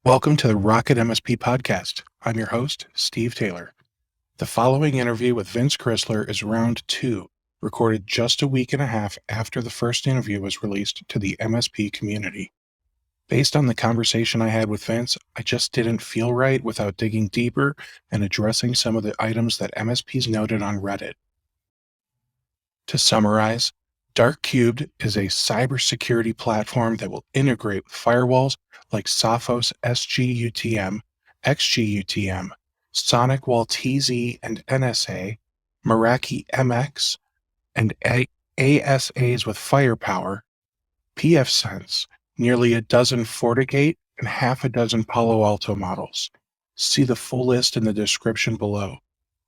Welcome to the RocketMSP Podcast. I'm your host, Steve Taylor. The following interview with Vince Crisler is round 2, recorded just a week and a half after the first interview was released to the MSP community. Based on the conversation I had with Vince, I just didn't feel right without digging deeper and addressing some of the items that MSPs noted on Reddit. To summarize, Dark Cubed is a cybersecurity platform that will integrate with firewalls like Sophos SGUTM, XGUTM, SonicWall TZ and NSA, Meraki MX, and ASAs with firepower, pfSense, nearly a dozen FortiGate, and half a dozen Palo Alto models. See the full list in the description below.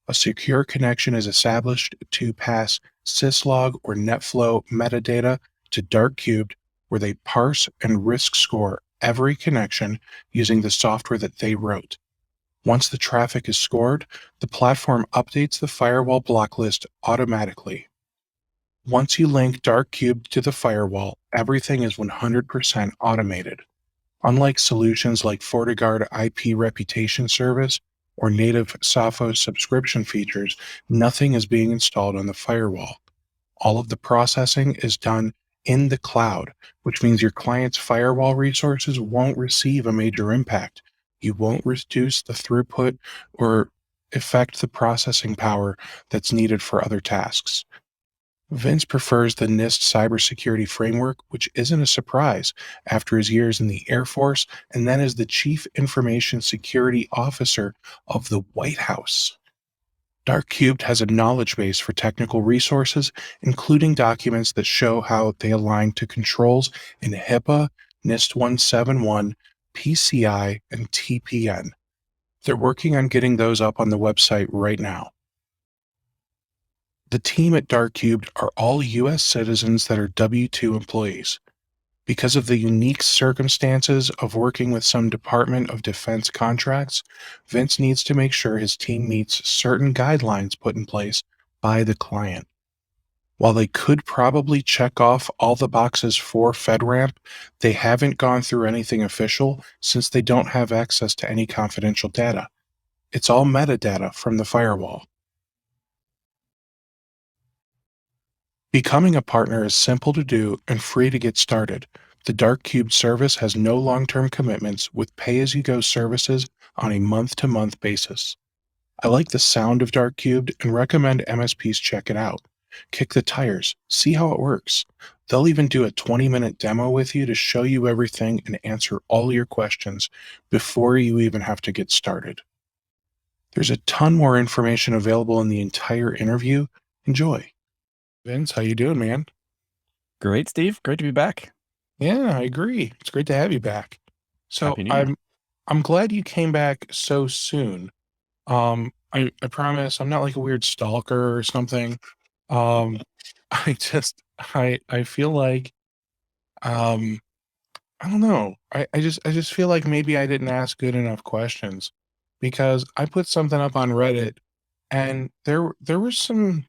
A secure connection is established to pass syslog or netflow metadata to Dark Cubed, where they parse and risk score every connection using the software that they wrote. Once the traffic is scored, the platform updates the firewall block list automatically. Once you link Dark Cubed to the firewall, everything is 100% automated. Unlike solutions like FortiGuard IP reputation service or native Sophos subscription features, nothing is being installed on the firewall. All of the processing is done in the cloud, which means your client's firewall resources won't receive a major impact. You won't reduce the throughput or affect the processing power that's needed for other tasks. Vince prefers the NIST cybersecurity framework, which isn't a surprise after his years in the Air Force and then as the Chief Information Security Officer of the White House. Dark Cubed has a knowledge base for technical resources, including documents that show how they align to controls in HIPAA, NIST 171, PCI, and TPN. They're working on getting those up on the website right now. The team at Dark Cubed are all U.S. citizens that are W-2 employees. Because of the unique circumstances of working with some Department of Defense contracts, Vince needs to make sure his team meets certain guidelines put in place by the client. While they could probably check off all the boxes for FedRAMP, they haven't gone through anything official since they don't have access to any confidential data. It's all metadata from the firewall. Becoming a partner is simple to do and free to get started. The Dark Cubed service has no long-term commitments with pay-as-you-go services on a month-to-month basis. I like the sound of Dark Cubed and recommend MSPs check it out. Kick the tires, see how it works. They'll even do a 20-minute demo with you to show you everything and answer all your questions before you even have to get started. There's a ton more information available in the entire interview. Enjoy. Vince, how you doing, man? Great, Steve. Great to be back. Yeah, I agree. It's great to have you back. So Happy New Year. I'm glad you came back so soon. I promise I'm not like a weird stalker or something. Um, I feel like I don't know. I just feel like maybe I didn't ask good enough questions because I put something up on Reddit and there was some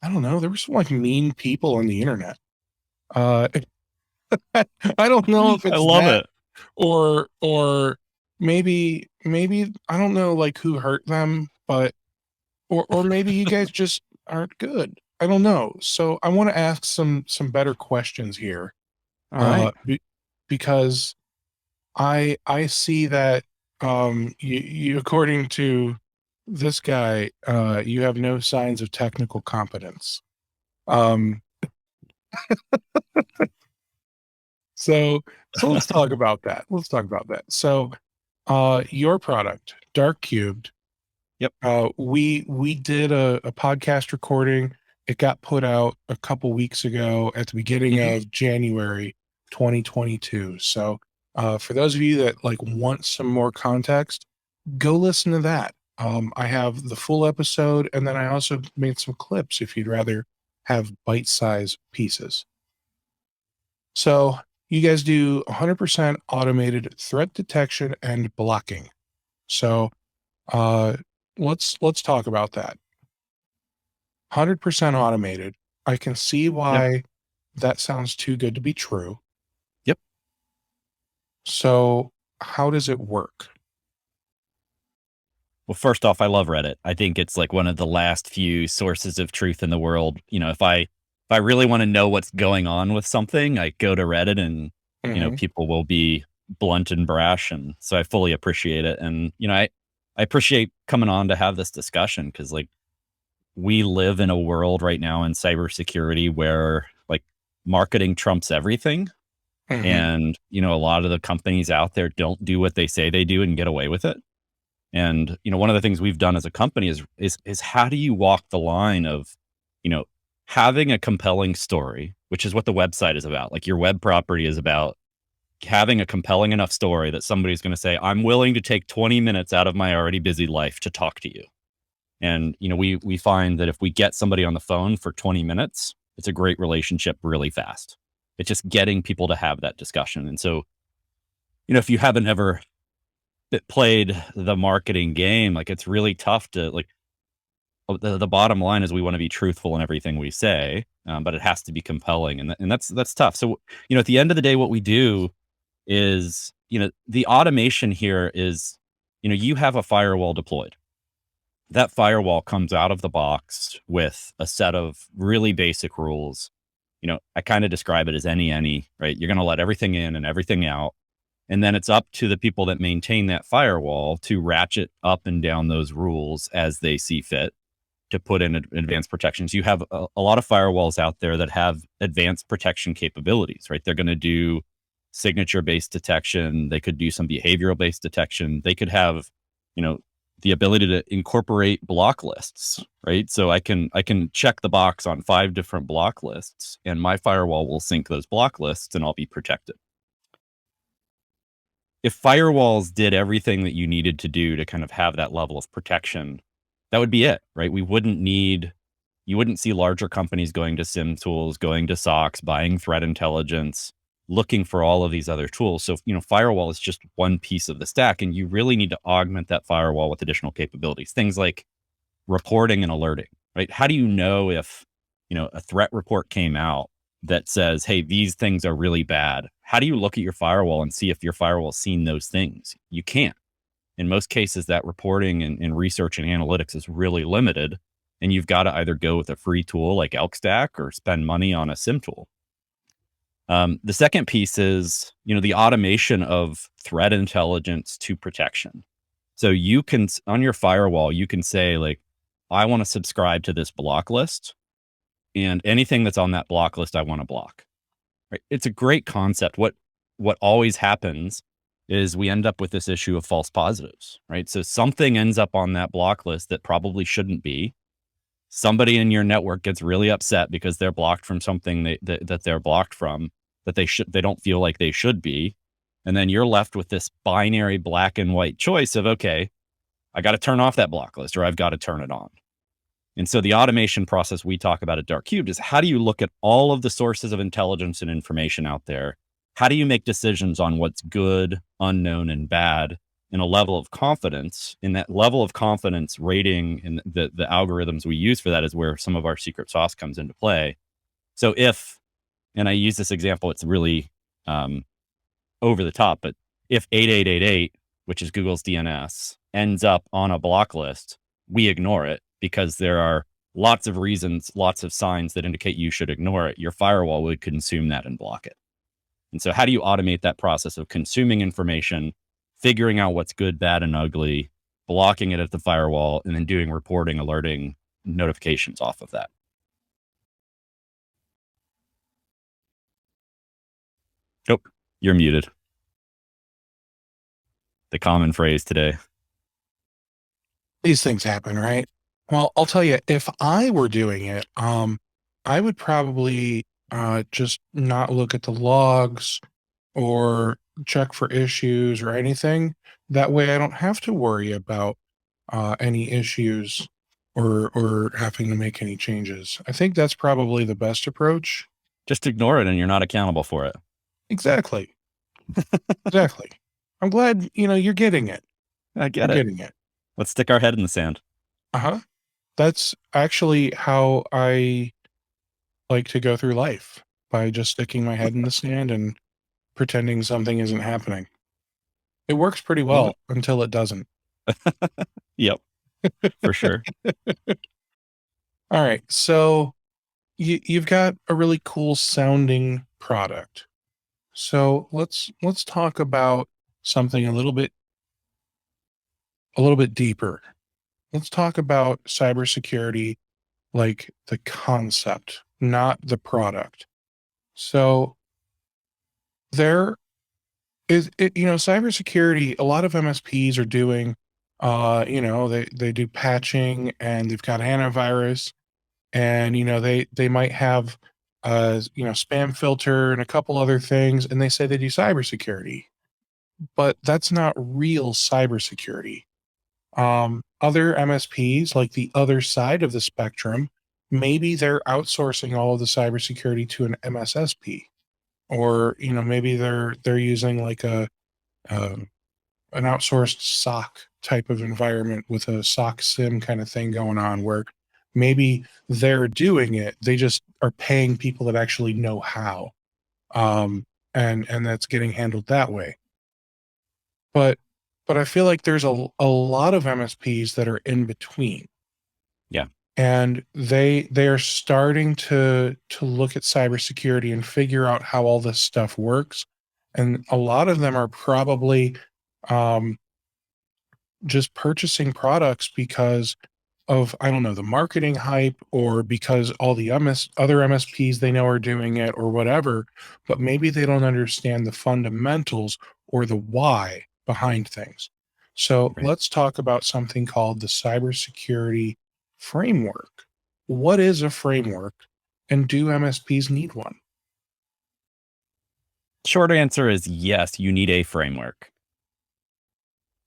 I don't know, there were some like mean people on the internet. Uh I don't know if I it's love that it. or maybe I don't know like who hurt them, but or maybe you guys just aren't good. I don't know. So I want to ask some better questions here. All right. Because I see that you according to this guy you have no signs of technical competence. Um so let's talk about that. Let's talk about that. So your product, Dark Cubed. Yep. We did a podcast recording. It got put out a couple weeks ago at the beginning of January 2022. So for those of you that like want some more context, go listen to that. I have the full episode, and then I also made some clips if you'd rather have bite-sized pieces. So you guys do 100% automated threat detection and blocking. So uh, let's talk about that. 100% automated. I can see why that sounds too good to be true. Yep. So how does it work? Well, first off, I love Reddit. I think it's like one of the last few sources of truth in the world. If I really want to know what's going on with something, I go to Reddit and, Mm-hmm. people will be blunt and brash. And so I fully appreciate it. And, I appreciate coming on to have this discussion because like we live in a world right now in cybersecurity where like marketing trumps everything. Mm-hmm. And, a lot of the companies out there don't do what they say they do and get away with it. And, one of the things we've done as a company is how do you walk the line of, you know, having a compelling story, which is what the website is about. Like your web property is about having a compelling enough story that somebody's going to say, I'm willing to take 20 minutes out of my already busy life to talk to you. And, we find that if we get somebody on the phone for 20 minutes, it's a great relationship really fast. It's just getting people to have that discussion. And so, if you haven't ever that played the marketing game, like it's really tough to like. The bottom line is we want to be truthful in everything we say, but it has to be compelling, and that's tough. So at the end of the day, what we do is the automation here is you have a firewall deployed. That firewall comes out of the box with a set of really basic rules. I kind of describe it as any, right? You're going to let everything in and everything out. And then it's up to the people that maintain that firewall to ratchet up and down those rules as they see fit to put in advanced protections. You have a lot of firewalls out there that have advanced protection capabilities, right? They're going to do signature-based detection. They could do some behavioral-based detection. They could have, the ability to incorporate block lists, right? So I can check the box on 5 different block lists, and my firewall will sync those block lists, and I'll be protected. If firewalls did everything that you needed to do to kind of have that level of protection, that would be it, right? You wouldn't see larger companies going to SIM tools, going to SOCs, buying threat intelligence, looking for all of these other tools. So, firewall is just one piece of the stack, and you really need to augment that firewall with additional capabilities. Things like reporting and alerting, right? How do you know if, a threat report came out that says, hey, these things are really bad? How do you look at your firewall and see if your firewall's seen those things? You can't. In most cases, that reporting and research and analytics is really limited. And you've got to either go with a free tool like ElkStack or spend money on a SIM tool. The second piece is, the automation of threat intelligence to protection. So you can, on your firewall, you can say like, I want to subscribe to this block list, and anything that's on that block list, I want to block. Right? It's a great concept. What always happens is we end up with this issue of false positives, right? So something ends up on that block list that probably shouldn't be. Somebody in your network gets really upset because they're blocked from something that they're blocked from that they don't feel like they should be. And then you're left with this binary black and white choice of, okay, I got to turn off that block list or I've got to turn it on. And so the automation process we talk about at Dark Cubed is how do you look at all of the sources of intelligence and information out there? How do you make decisions on what's good, unknown, and bad in a level of confidence? In that level of confidence rating and the algorithms we use for that is where some of our secret sauce comes into play. So and I use this example, it's really over the top, but if 8888, which is Google's DNS, ends up on a block list, we ignore it because there are lots of reasons, lots of signs that indicate you should ignore it. Your firewall would consume that and block it. And so how do you automate that process of consuming information, figuring out what's good, bad, and ugly, blocking it at the firewall, and then doing reporting, alerting, notifications off of that? Oh, you're muted. The common phrase today. These things happen, right? Well, I'll tell you, if I were doing it, I would probably just not look at the logs or check for issues or anything. That way I don't have to worry about any issues or having to make any changes. I think that's probably the best approach. Just ignore it and you're not accountable for it. Exactly. Exactly. I'm glad, you're getting it. I get You're it. getting it. Let's stick our head in the sand. Uh-huh. That's actually how I like to go through life, by just sticking my head in the sand and pretending something isn't happening. It works pretty Love well until it doesn't. it. Yep, for sure. All right. So you've got a really cool sounding product. So let's talk about something a little bit deeper. Let's talk about cybersecurity, like the concept, not the product. So there is it, cybersecurity, a lot of MSPs are doing they do patching and they've got antivirus, and they might have spam filter and a couple other things, and they say they do cybersecurity, but that's not real cybersecurity. Other MSPs, like the other side of the spectrum, maybe they're outsourcing all of the cybersecurity to an MSSP, or maybe they're using like um an outsourced SOC type of environment with a SOC sim kind of thing going on, where maybe they're doing it, they just are paying people that actually know how, and that's getting handled that way. But I feel like there's a lot of MSPs that are in between, Yeah. and they are starting to look at cybersecurity and figure out how all this stuff works. And a lot of them are probably um, just purchasing products because of, I don't know, the marketing hype, or because all the other MSPs they know are doing it, or whatever, but maybe they don't understand the fundamentals or the why behind things. So Right. let's talk about something called the cybersecurity framework. What is a framework, and do MSPs need one? Short answer is yes, you need a framework.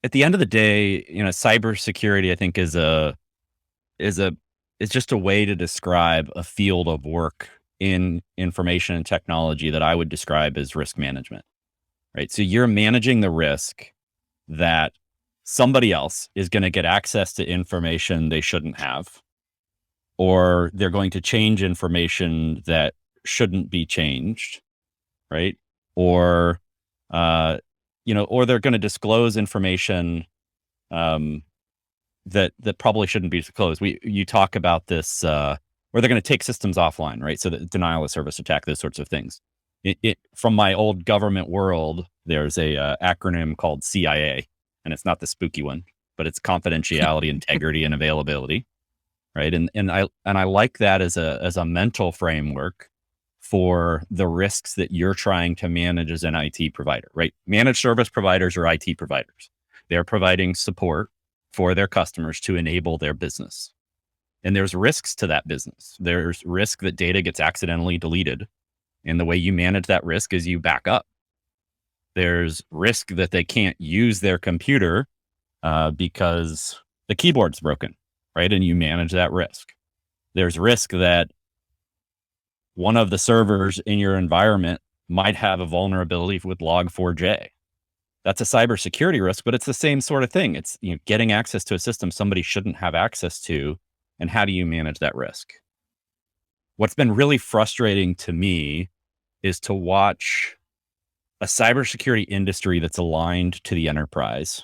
At the end of the day, cybersecurity, I think, is a is just a way to describe a field of work in information and technology that I would describe as risk management. Right? So you're managing the risk that somebody else is going to get access to information they shouldn't have, or they're going to change information that shouldn't be changed, right? Or, or they're going to disclose information that probably shouldn't be disclosed. You talk about this, where they're going to take systems offline, right? So the denial of service attack, those sorts of things. From my old government world, there's a acronym called CIA, and it's not the spooky one, but it's confidentiality, integrity, and availability, right? And I like that as a mental framework for the risks that you're trying to manage as an IT provider, right? Managed service providers are IT providers. They're providing support for their customers to enable their business. And there's risks to that business. There's risk that data gets accidentally deleted. And the way you manage that risk is you back up. There's risk that they can't use their computer because the keyboard's broken, right? And you manage that risk. There's risk that one of the servers in your environment might have a vulnerability with Log4j. That's a cybersecurity risk, but it's the same sort of thing. It's getting access to a system somebody shouldn't have access to, and how do you manage that risk? What's been really frustrating to me is to watch a cybersecurity industry that's aligned to the enterprise,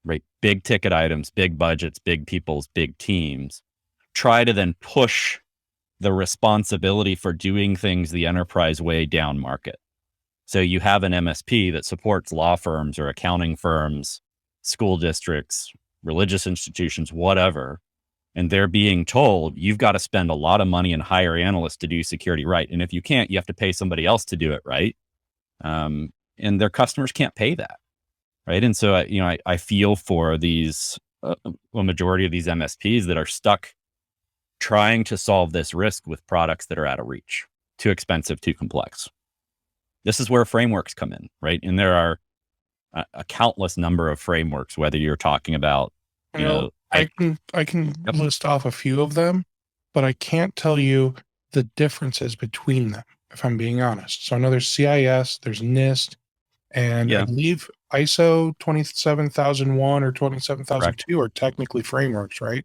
right? Big ticket items, big budgets, big peoples, big teams, try to then push the responsibility for doing things the enterprise way down market. So you have an MSP that supports law firms or accounting firms, school districts, religious institutions, whatever. And they're being told, you've got to spend a lot of money and hire analysts to do security right. And if you can't, you have to pay somebody else to do it right. And their customers can't pay that. Right. And so, I feel for these, a majority of these MSPs that are stuck trying to solve this risk with products that are out of reach, too expensive, too complex. This is where frameworks come in, right? And there are a countless number of frameworks, whether you're talking about, I can Yep. list off a few of them, but I can't tell you the differences between them, if I'm being honest. So I know there's CIS, there's NIST, and I Yeah, believe ISO 27001 or correct. 27002 are technically frameworks, right?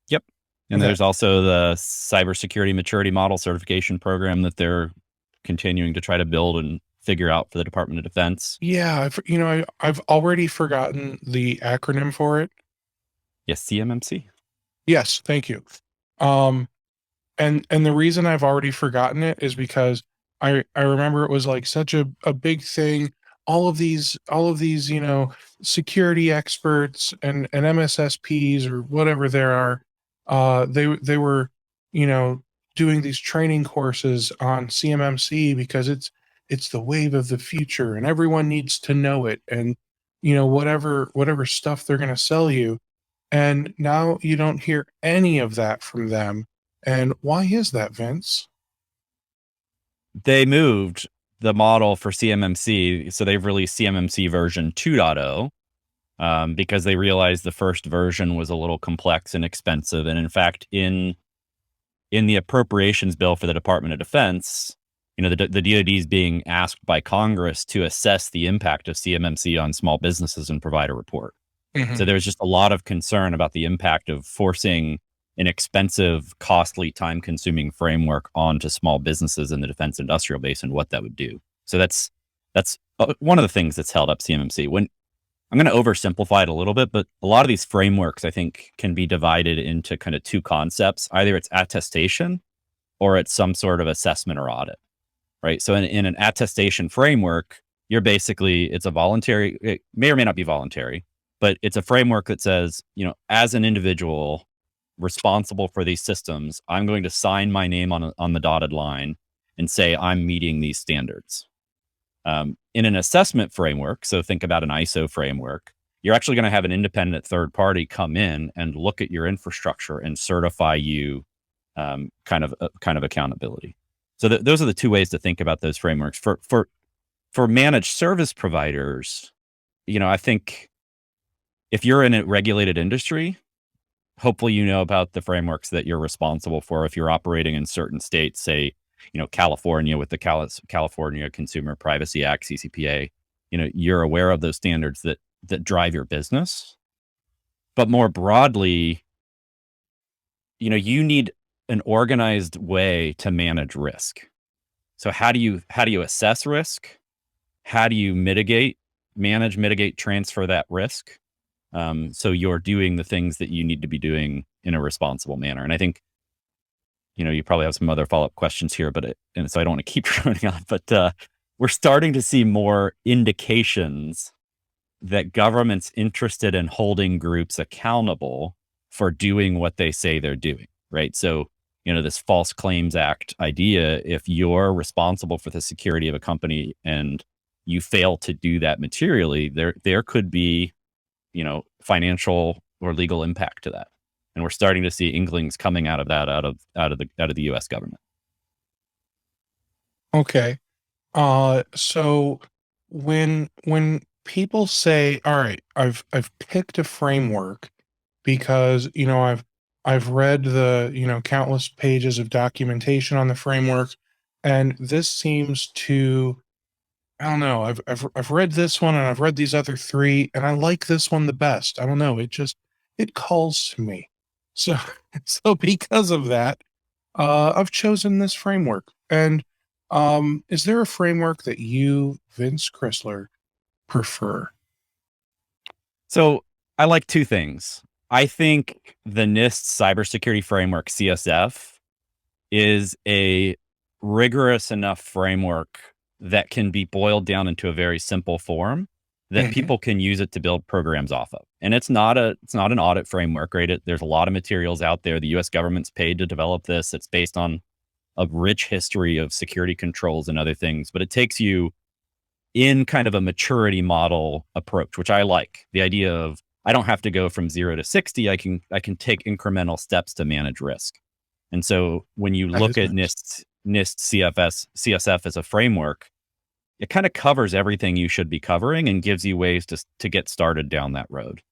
Yep. And Okay. there's also the cybersecurity maturity model certification program that they're continuing to try to build and figure out for the Department of Defense? Yeah, I've already forgotten the acronym for it. Yes, CMMC. Yes, thank you. Um, and the reason I've already forgotten it is because I remember it was like such a big thing. All of these, security experts and MSSPs or whatever there are, they were, you know, doing these training courses on CMMC because it's the wave of the future and everyone needs to know it and whatever stuff they're going to sell you. And now you don't hear any of that from them. And why is that, Vince? They moved the model for CMMC, so they've released CMMC version 2.0 because they realized the first version was a little complex and expensive. And in fact, in the appropriations bill for the Department of Defense, the DoD is being asked by Congress to assess the impact of CMMC on small businesses and provide a report. So there's just a lot of concern about the impact of forcing an expensive, costly, time-consuming framework onto small businesses in the defense industrial base and what that would do. So that's one of the things that's held up CMMC. When I'm going to oversimplify it a little bit, but a lot of these frameworks, I think, can be divided into kind of two concepts. Either it's attestation or it's some sort of assessment or audit, right? So in an attestation framework, it's a voluntary, it may or may not be voluntary, but it's a framework that says, as an individual responsible for these systems, I'm going to sign my name on the dotted line and say I'm meeting these standards. In an assessment framework, so think about an ISO framework, you're actually going to have an independent third party come in and look at your infrastructure and certify you kind of accountability. So those are the two ways to think about those frameworks. For managed service providers, I think if you're in a regulated industry, hopefully you know about the frameworks that you're responsible for. If you're operating in certain states, say, California with the California Consumer Privacy Act, CCPA, you're aware of those standards that drive your business. But more broadly, you need an organized way to manage risk. So how do you assess risk? How do you mitigate, transfer that risk? So you're doing the things that you need to be doing in a responsible manner. And I think, you probably have some other follow-up questions here, and so I don't want to keep droning on, but we're starting to see more indications that government's interested in holding groups accountable for doing what they say they're doing, right? So, this False Claims Act idea, if you're responsible for the security of a company and you fail to do that materially, there could be financial or legal impact to that. And we're starting to see inklings coming out of that, out of the US government. Okay. So when people say, all right, I've picked a framework because, I've read the, countless pages of documentation on the framework, and this seems to, I don't know. I've read this one and I've read these other three, and I like this one the best. I don't know. It calls to me. So so because of that, I've chosen this framework. And is there a framework that you, Vince Crisler, prefer? So I like two things. I think the NIST cybersecurity framework, CSF, is a rigorous enough framework that can be boiled down into a very simple form that people can use it to build programs off of. And it's not an audit framework, right? There's a lot of materials out there. The US government's paid to develop this. It's based on a rich history of security controls and other things, but it takes you in kind of a maturity model approach, which I like. The idea of, I don't have to go from 0 to 60. I can take incremental steps to manage risk. And so when you look at NIST CSF as a framework, it kind of covers everything you should be covering and gives you ways to get started down that road.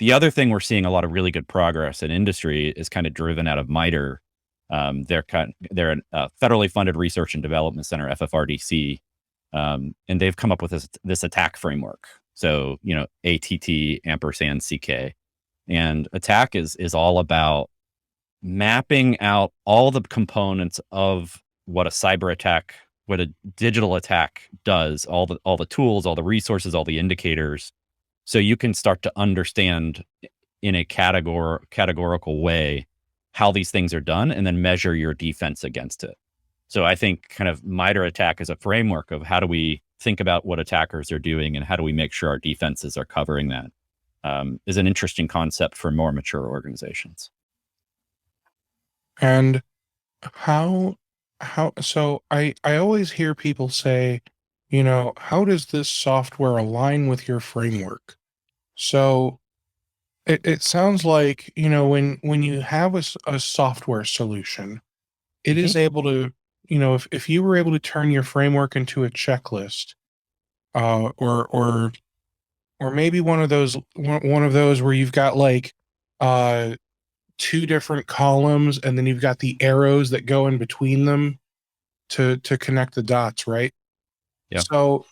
The other thing we're seeing a lot of really good progress in industry is kind of driven out of MITRE. They're a federally funded research and development center, FFRDC, and they've come up with this attack framework. So, ATT ampersand CK, and attack is all about mapping out all the components of what a cyber attack what a digital attack does, all the tools, all the resources, all the indicators, so you can start to understand in a categorical way how these things are done, and then measure your defense against it. So I think kind of MITRE ATT&CK is a framework of how do we think about what attackers are doing and how do we make sure our defenses are covering that, is an interesting concept for more mature organizations. And how so I always hear people say, how does this software align with your framework? So it sounds like, when you have a software solution, it is able to, if you were able to turn your framework into a checklist, or maybe one of those where you've got like uh two different columns, and then you've got the arrows that go in between them to connect the dots, right? Yeah. So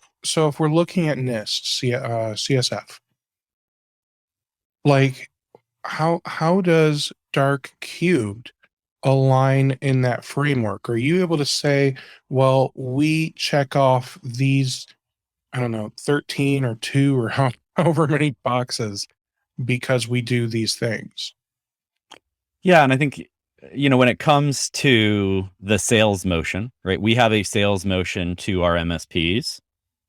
if we're looking at NIST, CSF, like how does Dark Cubed align in that framework? Are you able to say, well, we check off these, I don't know, 13 or 2 or however many boxes because we do these things? Yeah, and I think, when it comes to the sales motion, right? We have a sales motion to our MSPs.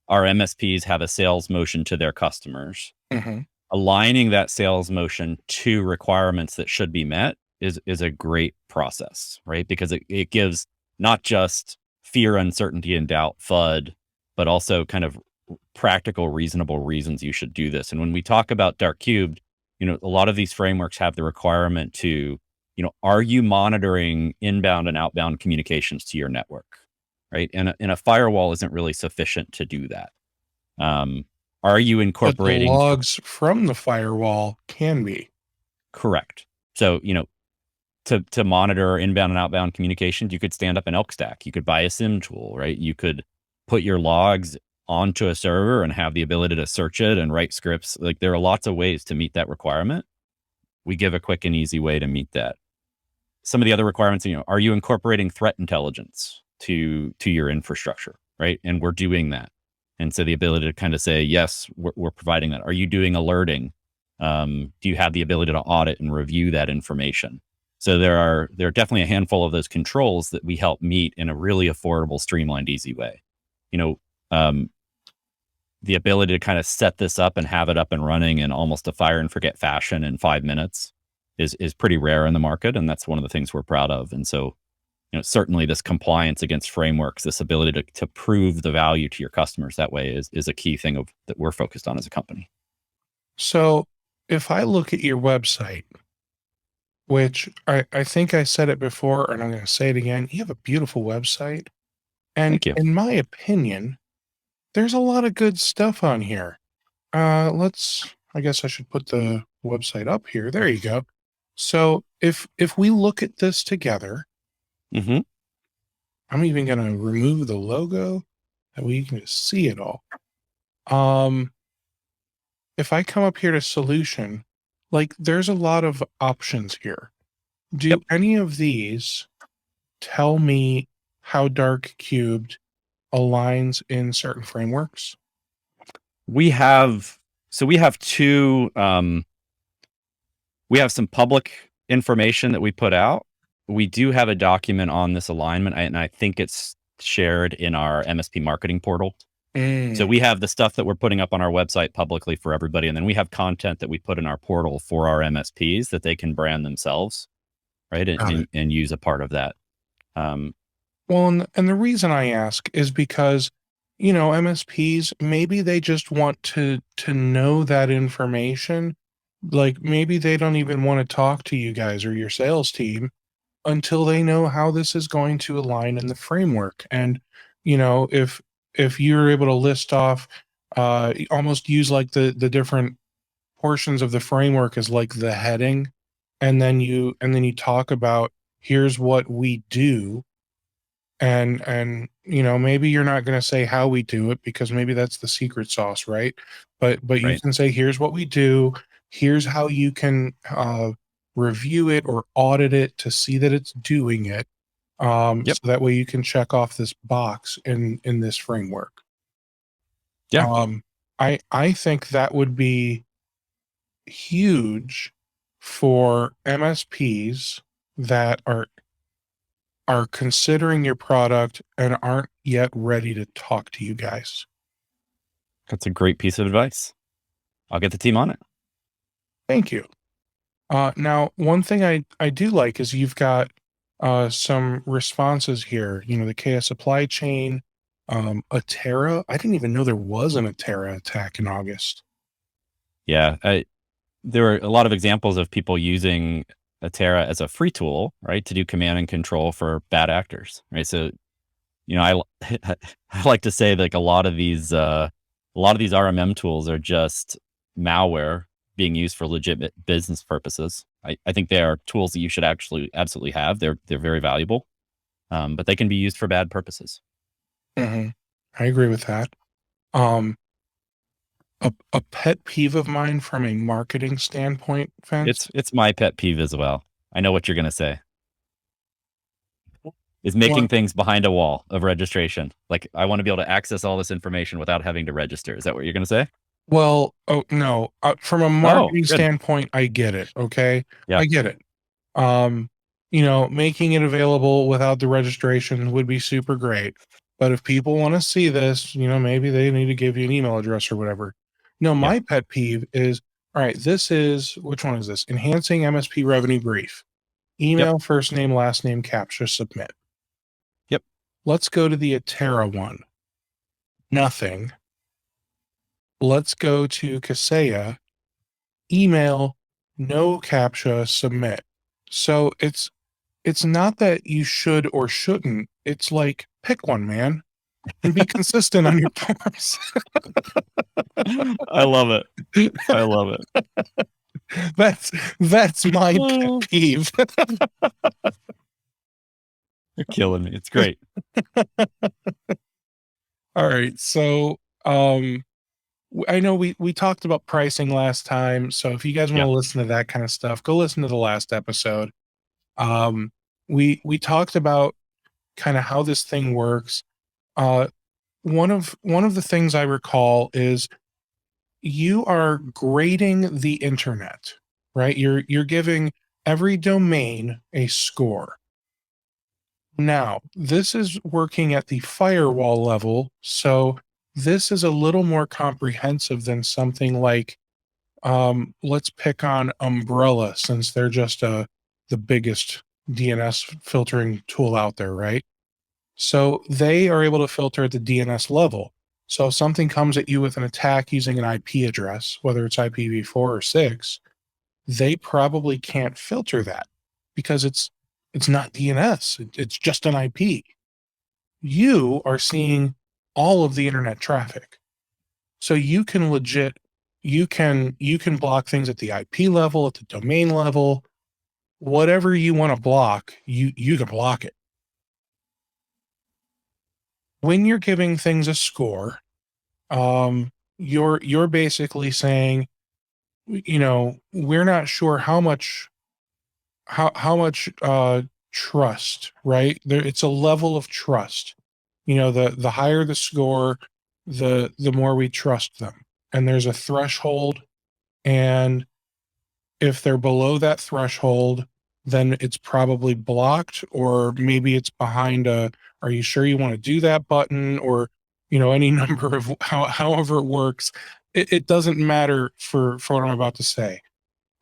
Our MSPs have a sales motion to their customers. Mm-hmm. Aligning that sales motion to requirements that should be met is a great process, right? Because it gives not just fear, uncertainty, and doubt, FUD, but also kind of practical, reasonable reasons you should do this. And when we talk about Dark Cubed, a lot of these frameworks have the requirement to, are you monitoring inbound and outbound communications to your network, right? And a firewall isn't really sufficient to do that. Are you But the incorporating logs from the firewall can be. correct? So, to monitor inbound and outbound communications, you could stand up an elk stack. You could buy a SIM tool, right? You could put your logs onto a server and have the ability to search it and write scripts. Like, there are lots of ways to meet that requirement. We give a quick and easy way to meet that. Some of the other requirements, are you incorporating threat intelligence to your infrastructure, right? And we're doing that. And so the ability to kind of say, yes, we're providing that. Are you doing alerting? Do you have the ability to audit and review that information? So there are definitely a handful of those controls that we help meet in a really affordable, streamlined, easy way. The ability to kind of set this up and have it up and running in almost a fire and forget fashion in 5 minutes is pretty rare in the market. And that's one of the things we're proud of. And so, certainly this compliance against frameworks, this ability to prove the value to your customers that way is a key thing that we're focused on as a company. So if I look at your website, which I think I said it before, and I'm going to say it again, you have a beautiful website. And Thank you. in my opinion, there's a lot of good stuff on here. I guess I should put the website up here. There you go. So if we look at this together, Mm-hmm. I'm even going to remove the logo that way you can just see it all. If I come up here to solution, like there's a lot of options here. Do any of these tell me how Dark Cubed aligns in certain frameworks? We have two, we have some public information that we put out. We do have a document on this alignment, and I think it's shared in our MSP marketing portal. So we have the stuff that we're putting up on our website publicly for everybody, and then we have content that we put in our portal for our MSPs that they can brand themselves, right? And use a part of that. Well, and the reason I ask is because, MSPs, maybe they just want to know that information. Like maybe they don't even want to talk to you guys or your sales team until they know how this is going to align in the framework. And, if you're able to list off, almost use like the different portions of the framework as like the heading, and then you talk about here's what we do, and maybe you're not going to say how we do it because maybe that's the secret sauce, right? But you Right. can say here's what we do, here's how you can review it or audit it to see that it's doing it, Yep. So that way you can check off this box in this framework. Yeah. I think that would be huge for MSPs that are considering your product and aren't yet ready to talk to you guys. That's a great piece of advice. I'll get the team on it. Thank you. Now, one thing I do like is you've got some responses here. You know, the KS supply chain, Atera. I didn't even know there was an Atera attack in August. Yeah. There are a lot of examples of people using Atera as a free tool, right, to do command and control for bad actors, right? So, you know, I like to say like a lot of these RMM tools are just malware being used for legitimate business purposes. I think they are tools that you should actually absolutely have. They're very valuable, but they can be used for bad purposes. Mm-hmm. I agree with that. A pet peeve of mine from a marketing standpoint, Vince. It's my pet peeve as well. I know what you're going to say. Is making Well, things behind a wall of registration. Like, I want to be able to access all this information without having to register. Is that what you're going to say? well, oh no. From a marketing standpoint, I get it. Okay, Yeah. I get it. You know, making it available without the registration would be super great. But if people want to see this, you know, maybe they need to give you an email address or whatever. No, my pet peeve is, all right, this is, which one is this? Enhancing MSP revenue brief. Email, first name, last name, captcha, submit. Yep. Let's go to the Atera one. Nothing. Let's go to Kaseya. Email, no captcha, submit. So it's not that you should or shouldn't. It's like, pick one, man, and be consistent on your forms. I love it. I love it. That's my pet peeve. You're killing me. It's great. All right. So I know we talked about pricing last time. So if you guys want to listen to that kind of stuff, go listen to the last episode. We talked about kind of how this thing works. One of the things I recall is you are grading the internet, right? You're giving every domain a score. Now, this is working at the firewall level, so this is a little more comprehensive than something like, let's pick on Umbrella, since they're just the biggest DNS filtering tool out there, right? So they are able to filter at the DNS level. So if something comes at you with an attack using an IP address, whether it's IPv4 or 6, they probably can't filter that because it's not DNS. It's just an IP. You are seeing all of the internet traffic. So you can you can block things at the IP level, at the domain level, whatever you want to block, you can block it. When you're giving things a score, you're basically saying, you know, we're not sure how much trust, right? It's a level of trust. You know, the higher the score, the more we trust them. And there's a threshold, and if they're below that threshold, then it's probably blocked, or maybe it's behind a, are you sure you want to do that button, or, you know, any number of however it works. It doesn't matter for what I'm about to say.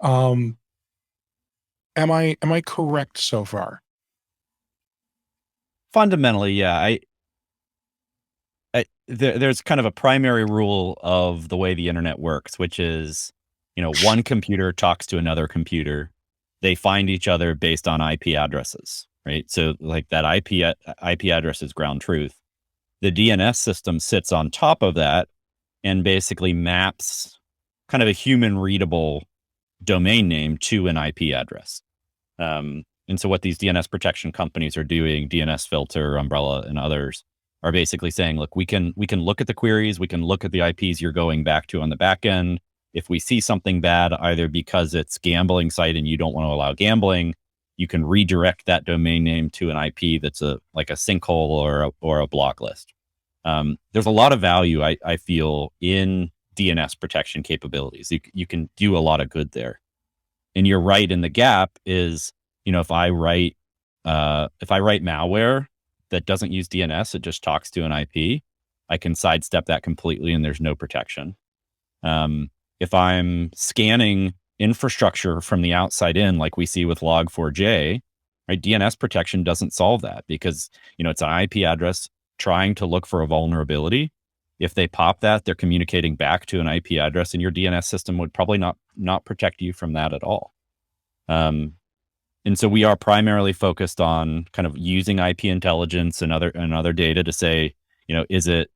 Am I correct so far? Fundamentally, yeah. There's kind of a primary rule of the way the internet works, which is, you know, one computer talks to another computer. They find each other based on IP addresses, right? So like that IP address is ground truth. The DNS system sits on top of that and basically maps kind of a human readable domain name to an IP address. And so what these DNS protection companies are doing, DNS Filter, Umbrella, and others, are basically saying, look, we can look at the queries, we can look at the IPs you're going back to on the back end. If we see something bad, either because it's gambling site and you don't want to allow gambling, you can redirect that domain name to an IP that's like a sinkhole or a block list. There's a lot of value I feel in DNS protection capabilities. You can do a lot of good there. And you're right. In the gap is, if I write malware that doesn't use DNS, it just talks to an IP, I can sidestep that completely and there's no protection. If I'm scanning infrastructure from the outside in, like we see with Log4j, right, DNS protection doesn't solve that because, it's an IP address trying to look for a vulnerability. If they pop that, they're communicating back to an IP address, and your DNS system would probably not protect you from that at all. And so we are primarily focused on kind of using IP intelligence and other data to say, is it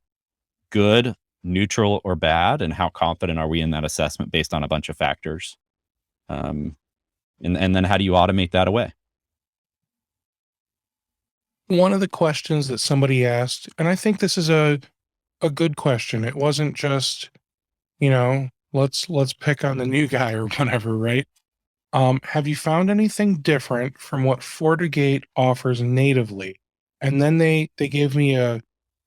good, neutral, or bad, and how confident are we in that assessment based on a bunch of factors? And then how do you automate that away? One of the questions that somebody asked, and I think this is a good question. It wasn't just, let's pick on the new guy or whatever, right? Have you found anything different from what FortiGate offers natively? And then they gave me a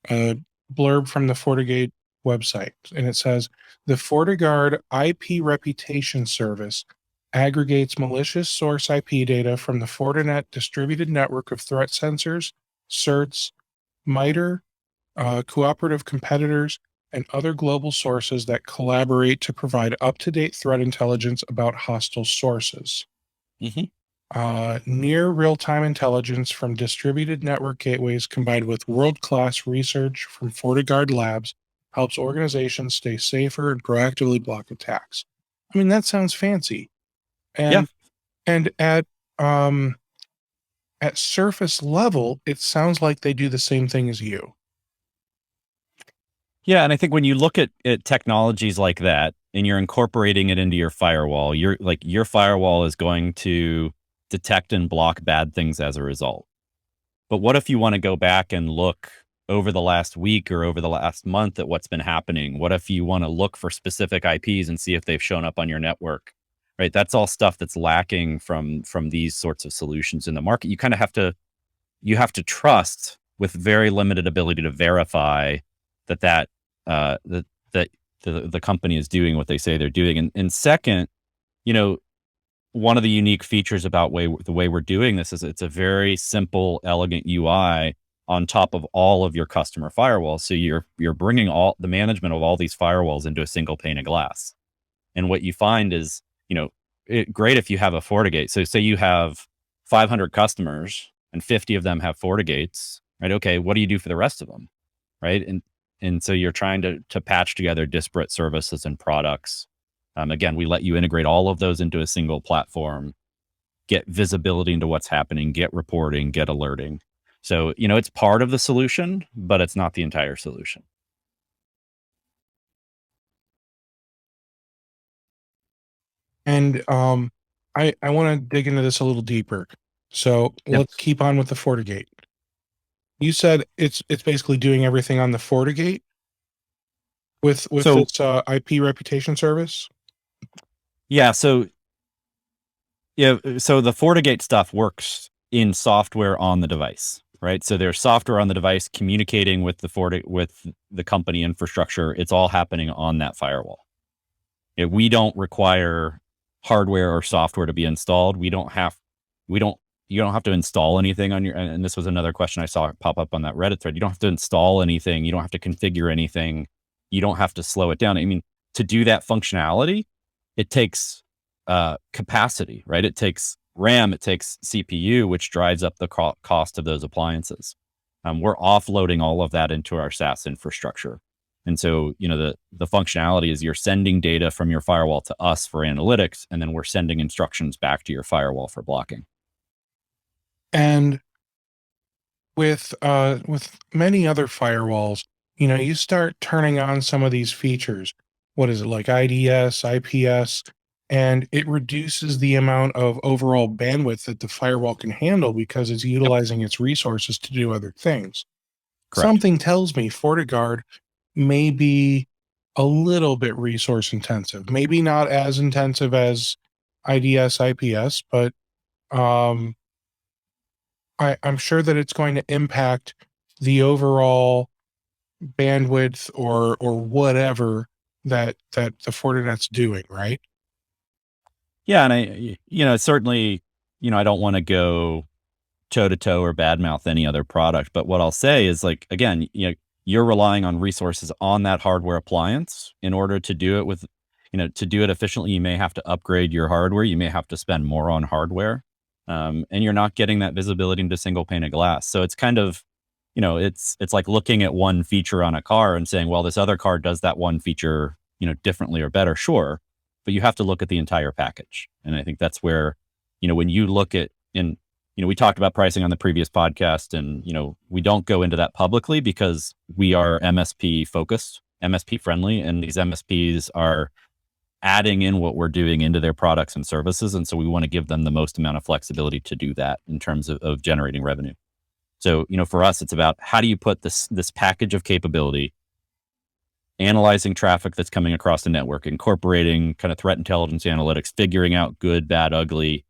blurb from the FortiGate website, and it says the FortiGuard IP reputation service aggregates malicious source IP data from the Fortinet distributed network of threat sensors, certs, MITRE, cooperative competitors, and other global sources that collaborate to provide up-to-date threat intelligence about hostile sources. Near real-time intelligence from distributed network gateways combined with world-class research from FortiGuard Labs helps organizations stay safer and proactively block attacks. I mean, that sounds fancy. And at surface level, it sounds like they do the same thing as you. Yeah, and I think when you look at technologies like that and you're incorporating it into your firewall, your firewall is going to detect and block bad things as a result. But what if you want to go back and look over the last week or over the last month at what's been happening? What if you want to look for specific IPs and see if they've shown up on your network? Right? That's all stuff that's lacking from these sorts of solutions in the market. You kind of have to trust with very limited ability to verify that the company is doing what they say they're doing. And second, one of the unique features about the way we're doing this is it's a very simple, elegant UI on top of all of your customer firewalls. So you're bringing all the management of all these firewalls into a single pane of glass. And what you find is, great if you have a FortiGate. So say you have 500 customers and 50 of them have FortiGates, right? Okay, what do you do for the rest of them, right? And so you're trying to patch together disparate services and products. Again, we let you integrate all of those into a single platform, get visibility into what's happening, get reporting, get alerting. So, it's part of the solution, but it's not the entire solution. And I want to dig into this a little deeper. So let's keep on with the FortiGate. You said it's basically doing everything on the FortiGate with its IP reputation service. Yeah. So the FortiGate stuff works in software on the device, right? So there's software on the device communicating with the company infrastructure. It's all happening on that firewall. We don't require hardware or software to be installed. You don't have to install anything on and this was another question I saw pop up on that Reddit thread. You don't have to install anything. You don't have to configure anything. You don't have to slow it down. I mean, to do that functionality, it takes capacity, right? It takes RAM, it takes CPU, which drives up the cost of those appliances. We're offloading all of that into our SaaS infrastructure. And so, the functionality is you're sending data from your firewall to us for analytics, and then we're sending instructions back to your firewall for blocking. And with many other firewalls, you start turning on some of these features. What is it, like IDS, IPS, and it reduces the amount of overall bandwidth that the firewall can handle because it's utilizing its resources to do other things. Correct. Something tells me FortiGuard may be a little bit resource intensive, maybe not as intensive as IDS, IPS, but I'm sure that it's going to impact the overall bandwidth or whatever that the Fortinet's doing, right? Yeah, and certainly, I don't want to go toe to toe or badmouth any other product, but what I'll say is, like, again, you're relying on resources on that hardware appliance in order to do it to do it efficiently. You may have to upgrade your hardware. You may have to spend more on hardware, and you're not getting that visibility into single pane of glass. So it's kind of, it's like looking at one feature on a car and saying, well, this other car does that one feature, differently or better, sure, but you have to look at the entire package. And I think that's where, when you look at we talked about pricing on the previous podcast, and, we don't go into that publicly because we are MSP focused, MSP friendly, and these MSPs are adding in what we're doing into their products and services. And so we want to give them the most amount of flexibility to do that in terms of generating revenue. So, for us, it's about how do you put this package of capability, analyzing traffic that's coming across the network, incorporating kind of threat intelligence analytics, figuring out good, bad, ugly,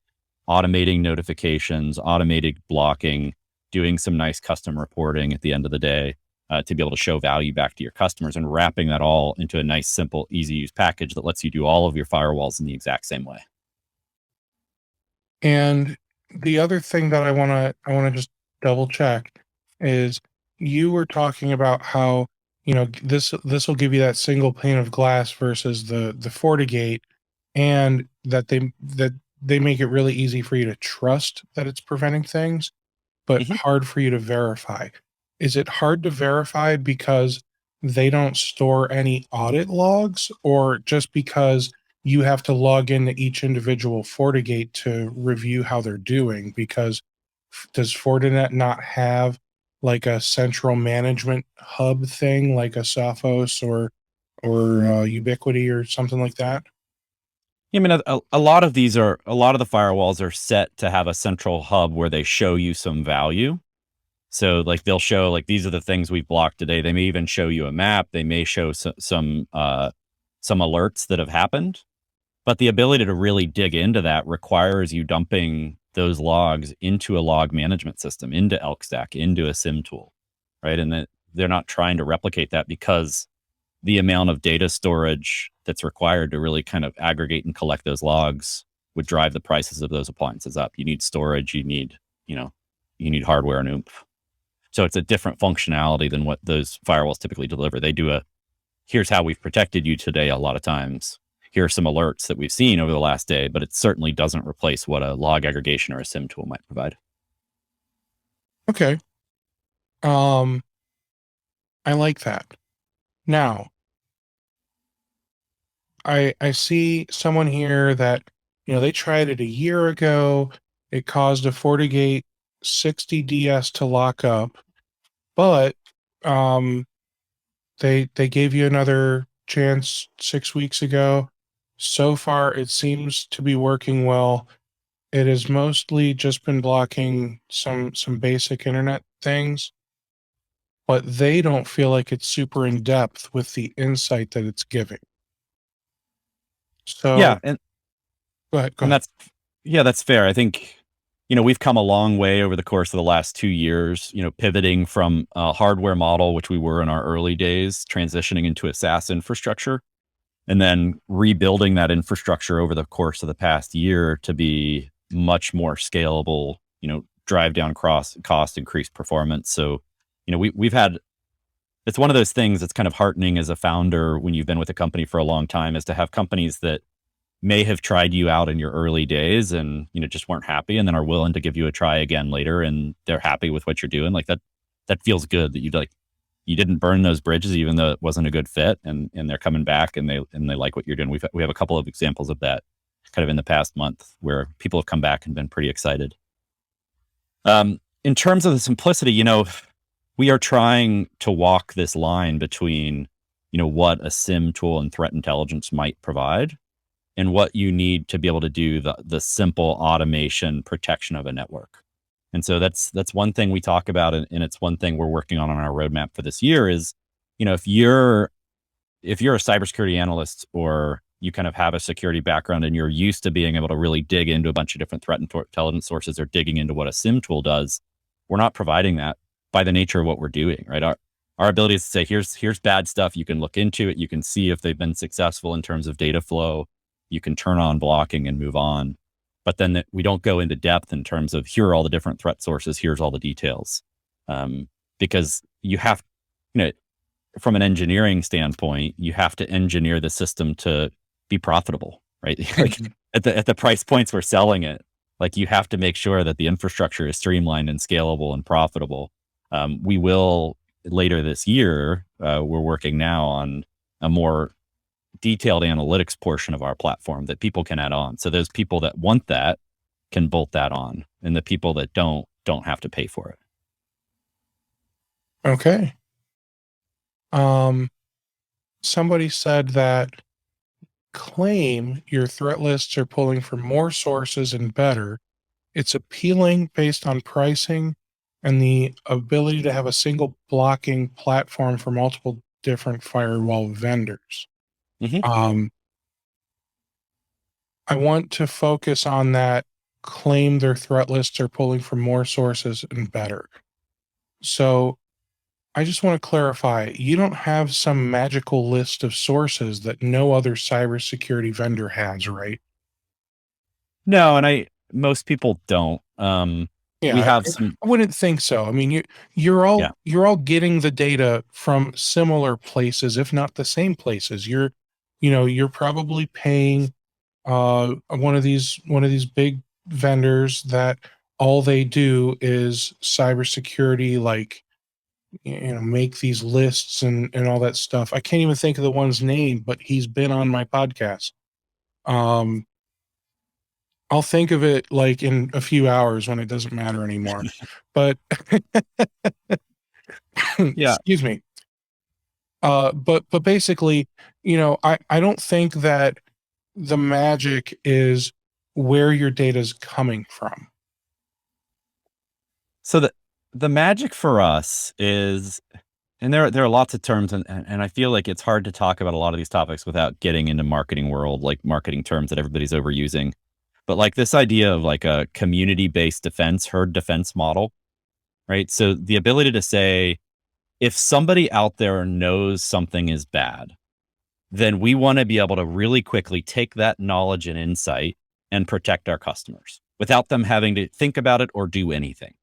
automating notifications, automated blocking, doing some nice custom reporting at the end of the day to be able to show value back to your customers, and wrapping that all into a nice, simple, easy use package that lets you do all of your firewalls in the exact same way. And the other thing that I want to just double check is, you were talking about how, this will give you that single pane of glass versus the FortiGate, and that they make it really easy for you to trust that it's preventing things, but hard for you to verify. Is it hard to verify because they don't store any audit logs, or just because you have to log into each individual FortiGate to review how they're doing? Because does Fortinet not have like a central management hub thing, like a Sophos or Ubiquity or something like that? I mean, a lot of the firewalls are set to have a central hub where they show you some value. So, like, they'll show, like, these are the things we've blocked today. They may even show you a map. They may show some alerts that have happened. But the ability to really dig into that requires you dumping those logs into a log management system, into Elk Stack, into a SIM tool, right? And that they're not trying to replicate that because the amount of data storage that's required to really kind of aggregate and collect those logs would drive the prices of those appliances up. You need storage, you need hardware and oomph. So it's a different functionality than what those firewalls typically deliver. They do here's how we've protected you today a lot of times. Here are some alerts that we've seen over the last day, but it certainly doesn't replace what a log aggregation or a SIM tool might provide. Okay. I like that. Now, I see someone here that, they tried it a year ago. It caused a FortiGate 60 DS to lock up, but they gave you another chance 6 weeks ago. So far, it seems to be working well. It has mostly just been blocking some basic internet things, but they don't feel like it's super in depth with the insight that it's giving. So yeah, and go ahead. That's fair. I think, we've come a long way over the course of the last 2 years, pivoting from a hardware model, which we were in our early days, transitioning into a SaaS infrastructure, and then rebuilding that infrastructure over the course of the past year to be much more scalable, drive down cost, increase performance. So, we've had, it's one of those things that's kind of heartening as a founder when you've been with a company for a long time, is to have companies that may have tried you out in your early days and, just weren't happy, and then are willing to give you a try again later, and they're happy with what you're doing. Like that feels good, that you didn't burn those bridges, even though it wasn't a good fit, and they're coming back and they like what you're doing. We have a couple of examples of that kind of in the past month where people have come back and been pretty excited. In terms of the simplicity, we are trying to walk this line between, what a SIM tool and threat intelligence might provide, and what you need to be able to do the simple automation protection of a network. And so that's one thing we talk about, and it's one thing we're working on our roadmap for this year is, if you're a cybersecurity analyst, or you kind of have a security background and you're used to being able to really dig into a bunch of different threat intelligence sources, or digging into what a SIM tool does, we're not providing that by the nature of what we're doing, right? Our ability is to say, here's bad stuff. You can look into it. You can see if they've been successful in terms of data flow. You can turn on blocking and move on. But then we don't go into depth in terms of here are all the different threat sources. Here's all the details. Because you have, from an engineering standpoint, you have to engineer the system to be profitable, right? Like at the price points we're selling it, like you have to make sure that the infrastructure is streamlined and scalable and profitable. We will later this year, we're working now on a more detailed analytics portion of our platform that people can add on. So those people that want that can bolt that on, and the people that don't have to pay for it. Okay. Somebody said that claim your threat lists are pulling from more sources and better. It's appealing based on pricing and the ability to have a single blocking platform for multiple different firewall vendors. Mm-hmm. I want to focus on that claim their threat lists are pulling from more sources and better. So I just want to clarify, you don't have some magical list of sources that no other cybersecurity vendor has, right? No, and most people don't. We have some. I wouldn't think so. I mean, you're all getting the data from similar places, if not the same places. You're probably paying one of these big vendors that all they do is cybersecurity, like make these lists and all that stuff. I can't even think of the one's name, but he's been on my podcast. I'll think of it like in a few hours when it doesn't matter anymore. But Yeah. excuse me. But basically, I don't think that the magic is where your data is coming from. So the magic for us is, and there are lots of terms, and I feel like it's hard to talk about a lot of these topics without getting into marketing world, like marketing terms that everybody's overusing. But like this idea of like a community-based defense, herd defense model, right? So the ability to say, if somebody out there knows something is bad, then we want to be able to really quickly take that knowledge and insight and protect our customers without them having to think about it or do anything,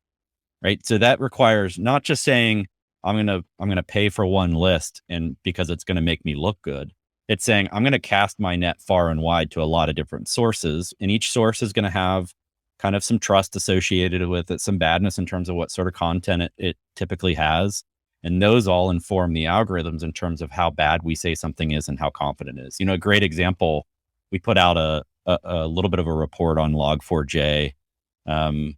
right? So that requires not just saying, I'm gonna pay for one list and because it's going to make me look good. It's saying I'm going to cast my net far and wide to a lot of different sources, and each source is going to have kind of some trust associated with it, some badness in terms of what sort of content it typically has. And those all inform the algorithms in terms of how bad we say something is and how confident it is. A great example, we put out a little bit of a report on Log4j. And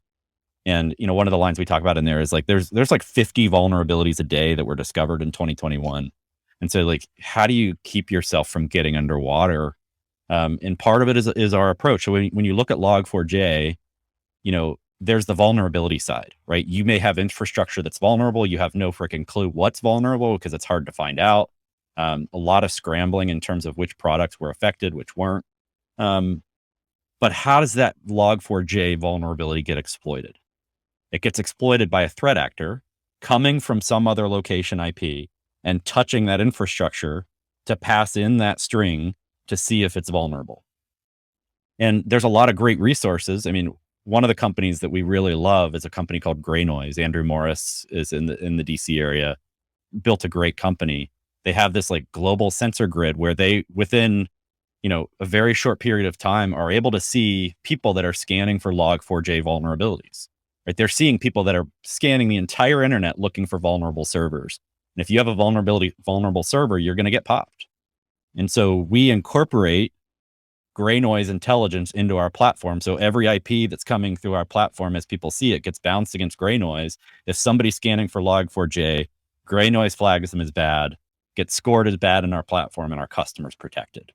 one of the lines we talk about in there is like, there's like 50 vulnerabilities a day that were discovered in 2021. And so like, how do you keep yourself from getting underwater? And part of it is our approach. So when you look at Log4j, there's the vulnerability side, right? You may have infrastructure that's vulnerable. You have no freaking clue what's vulnerable because it's hard to find out. A lot of scrambling in terms of which products were affected, which weren't. But how does that Log4j vulnerability get exploited? It gets exploited by a threat actor coming from some other location IP and touching that infrastructure to pass in that string to see if it's vulnerable. And there's a lot of great resources. I mean, one of the companies that we really love is a company called Gray Noise. Andrew Morris is in the DC area, built a great company. They have this like global sensor grid where they, within, a very short period of time, are able to see people that are scanning for Log4j vulnerabilities, right? They're seeing people that are scanning the entire internet looking for vulnerable servers. And if you have a vulnerable server, you're going to get popped. And so we incorporate Gray Noise intelligence into our platform. So every IP that's coming through our platform, as people see it, gets bounced against Gray Noise. If somebody's scanning for Log4j, Gray Noise flags them as bad, gets scored as bad in our platform, and our customers protected,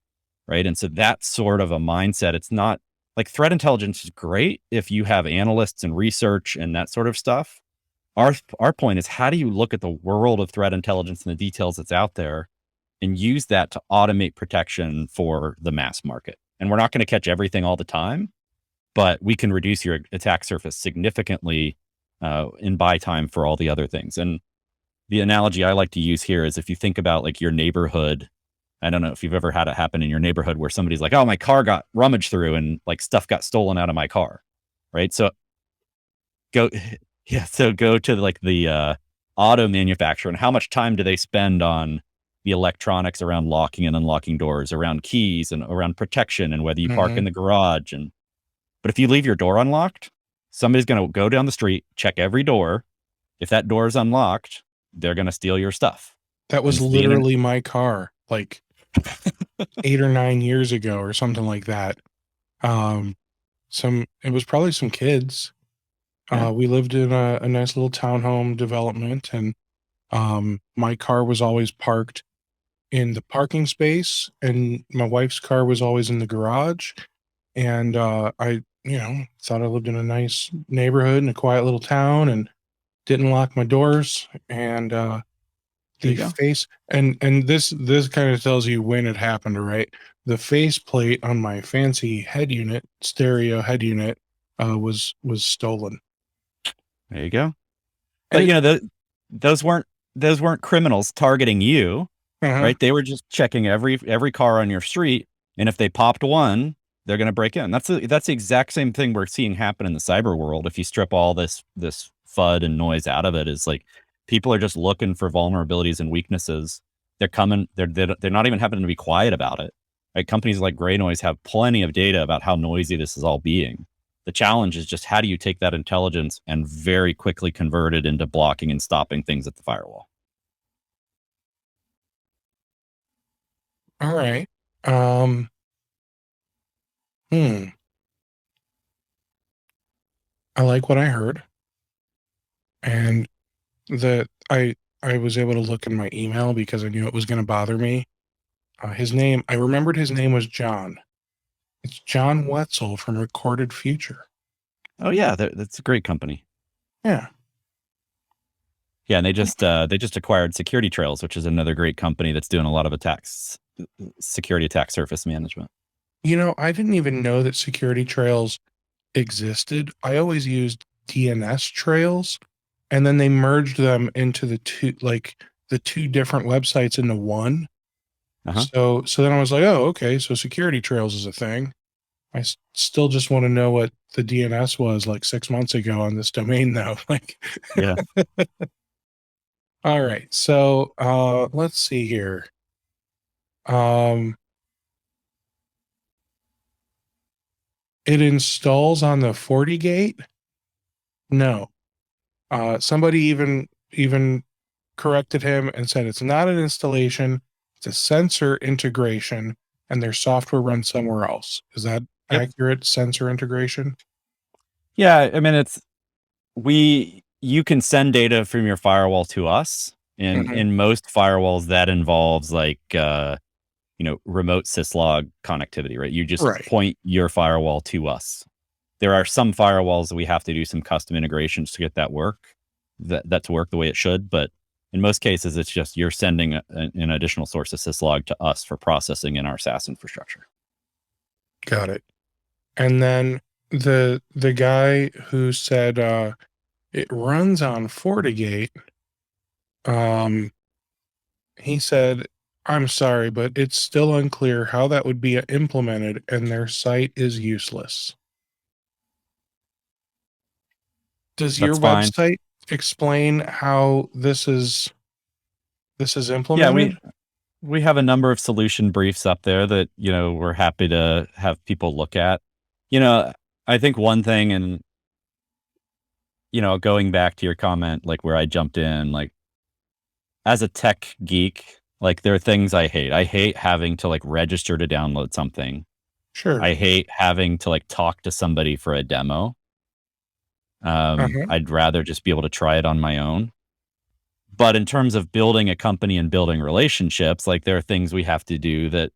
right? And so that's sort of a mindset. It's not like threat intelligence is great if you have analysts and research and that sort of stuff. Our point is, how do you look at the world of threat intelligence and the details that's out there and use that to automate protection for the mass market? And we're not going to catch everything all the time, but we can reduce your attack surface significantly in buy time for all the other things. And the analogy I like to use here is if you think about like your neighborhood. I don't know if you've ever had it happen in your neighborhood where somebody's like, oh, my car got rummaged through and like stuff got stolen out of my car. Right. So go, yeah. So go to like the auto manufacturer and how much time do they spend on the electronics around locking and unlocking doors, around keys and around protection and whether you park in the garage. But if you leave your door unlocked, somebody's going to go down the street, check every door. If that door is unlocked, they're going to steal your stuff. That was literally my car, like 8 or 9 years ago or something like that. It was probably some kids. We lived in a nice little townhome development, and my car was always parked in the parking space, and my wife's car was always in the garage. And I, thought I lived in a nice neighborhood in a quiet little town and didn't lock my doors. And the face, and this kind of tells you when it happened, right? The face plate on my fancy stereo head unit, was stolen. There you go. But those weren't criminals targeting you, right? They were just checking every car on your street, and if they popped one, they're going to break in. That's the exact same thing we're seeing happen in the cyber world. If you strip all this FUD and noise out of it, is like people are just looking for vulnerabilities and weaknesses. They're coming. They're not even having to be quiet about it. Right? Companies like Gray Noise have plenty of data about how noisy this is all being. The challenge is just how do you take that intelligence and very quickly convert it into blocking and stopping things at the firewall? All right. I like what I heard, and that I was able to look in my email because I knew it was going to bother me. I remembered his name was John. It's John Wetzel from Recorded Future. Oh yeah, that's a great company. Yeah. Yeah, and they just acquired Security Trails, which is another great company that's doing a lot of security attack surface management. I didn't even know that Security Trails existed. I always used DNS Trails, and then they merged them into the two different websites into one. So then I was like, oh, okay, so Security Trails is a thing. I still just want to know what the DNS was like 6 months ago on this domain, though. Yeah. All right, so let's see here. It installs on the FortiGate? No. Somebody even corrected him and said it's not an installation, it's a sensor integration, and their software runs somewhere else. Is that accurate? Sensor integration? Yeah, I mean you can send data from your firewall to us. And in most firewalls that involves like remote syslog connectivity, right? You just point your firewall to us. There are some firewalls that we have to do some custom integrations to get that to work the way it should. But in most cases, it's just you're sending an additional source of syslog to us for processing in our SaaS infrastructure. Got it. And then the guy who said it runs on FortiGate, he said, I'm sorry, but it's still unclear how that would be implemented, and their site is useless. Does your website explain how this is implemented? Yeah, we have a number of solution briefs up there that, we're happy to have people look at. I think one thing, and, going back to your comment, like where I jumped in, like as a tech geek, like there are things I hate. I hate having to like register to download something. Sure. I hate having to like talk to somebody for a demo. I'd rather just be able to try it on my own. But in terms of building a company and building relationships, like there are things we have to do that,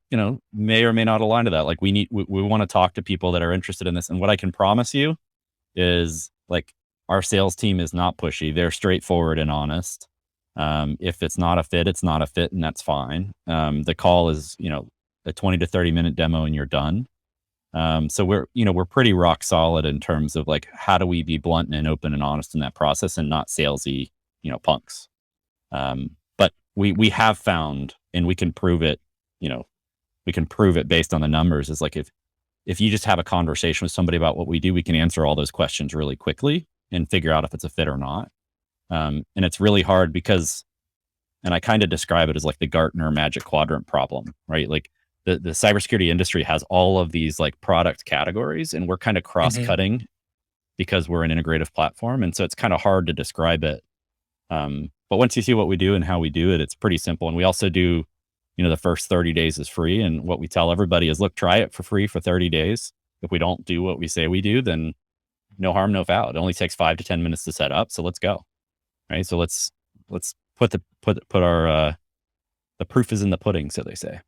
may or may not align to that. Like we want to talk to people that are interested in this. And what I can promise you is like our sales team is not pushy. They're straightforward and honest. If it's not a fit, it's not a fit, and that's fine. The call is, a 20 to 30 minute demo and you're done. So we're pretty rock solid in terms of like, how do we be blunt and open and honest in that process and not salesy, punks. But we have found, and we can prove it, based on the numbers, is like, if you just have a conversation with somebody about what we do, we can answer all those questions really quickly and figure out if it's a fit or not. And it's really hard because, and I kind of describe it as like the Gartner Magic Quadrant problem, right? Like the cybersecurity industry has all of these like product categories, and we're kind of cross-cutting because we're an integrative platform. And so it's kind of hard to describe it. But once you see what we do and how we do it, it's pretty simple. And we also do, the first 30 days is free. And what we tell everybody is, look, try it for free for 30 days. If we don't do what we say we do, then no harm, no foul. It only takes 5 to 10 minutes to set up. So let's go. Right. So let's put our, the proof is in the pudding, so they say.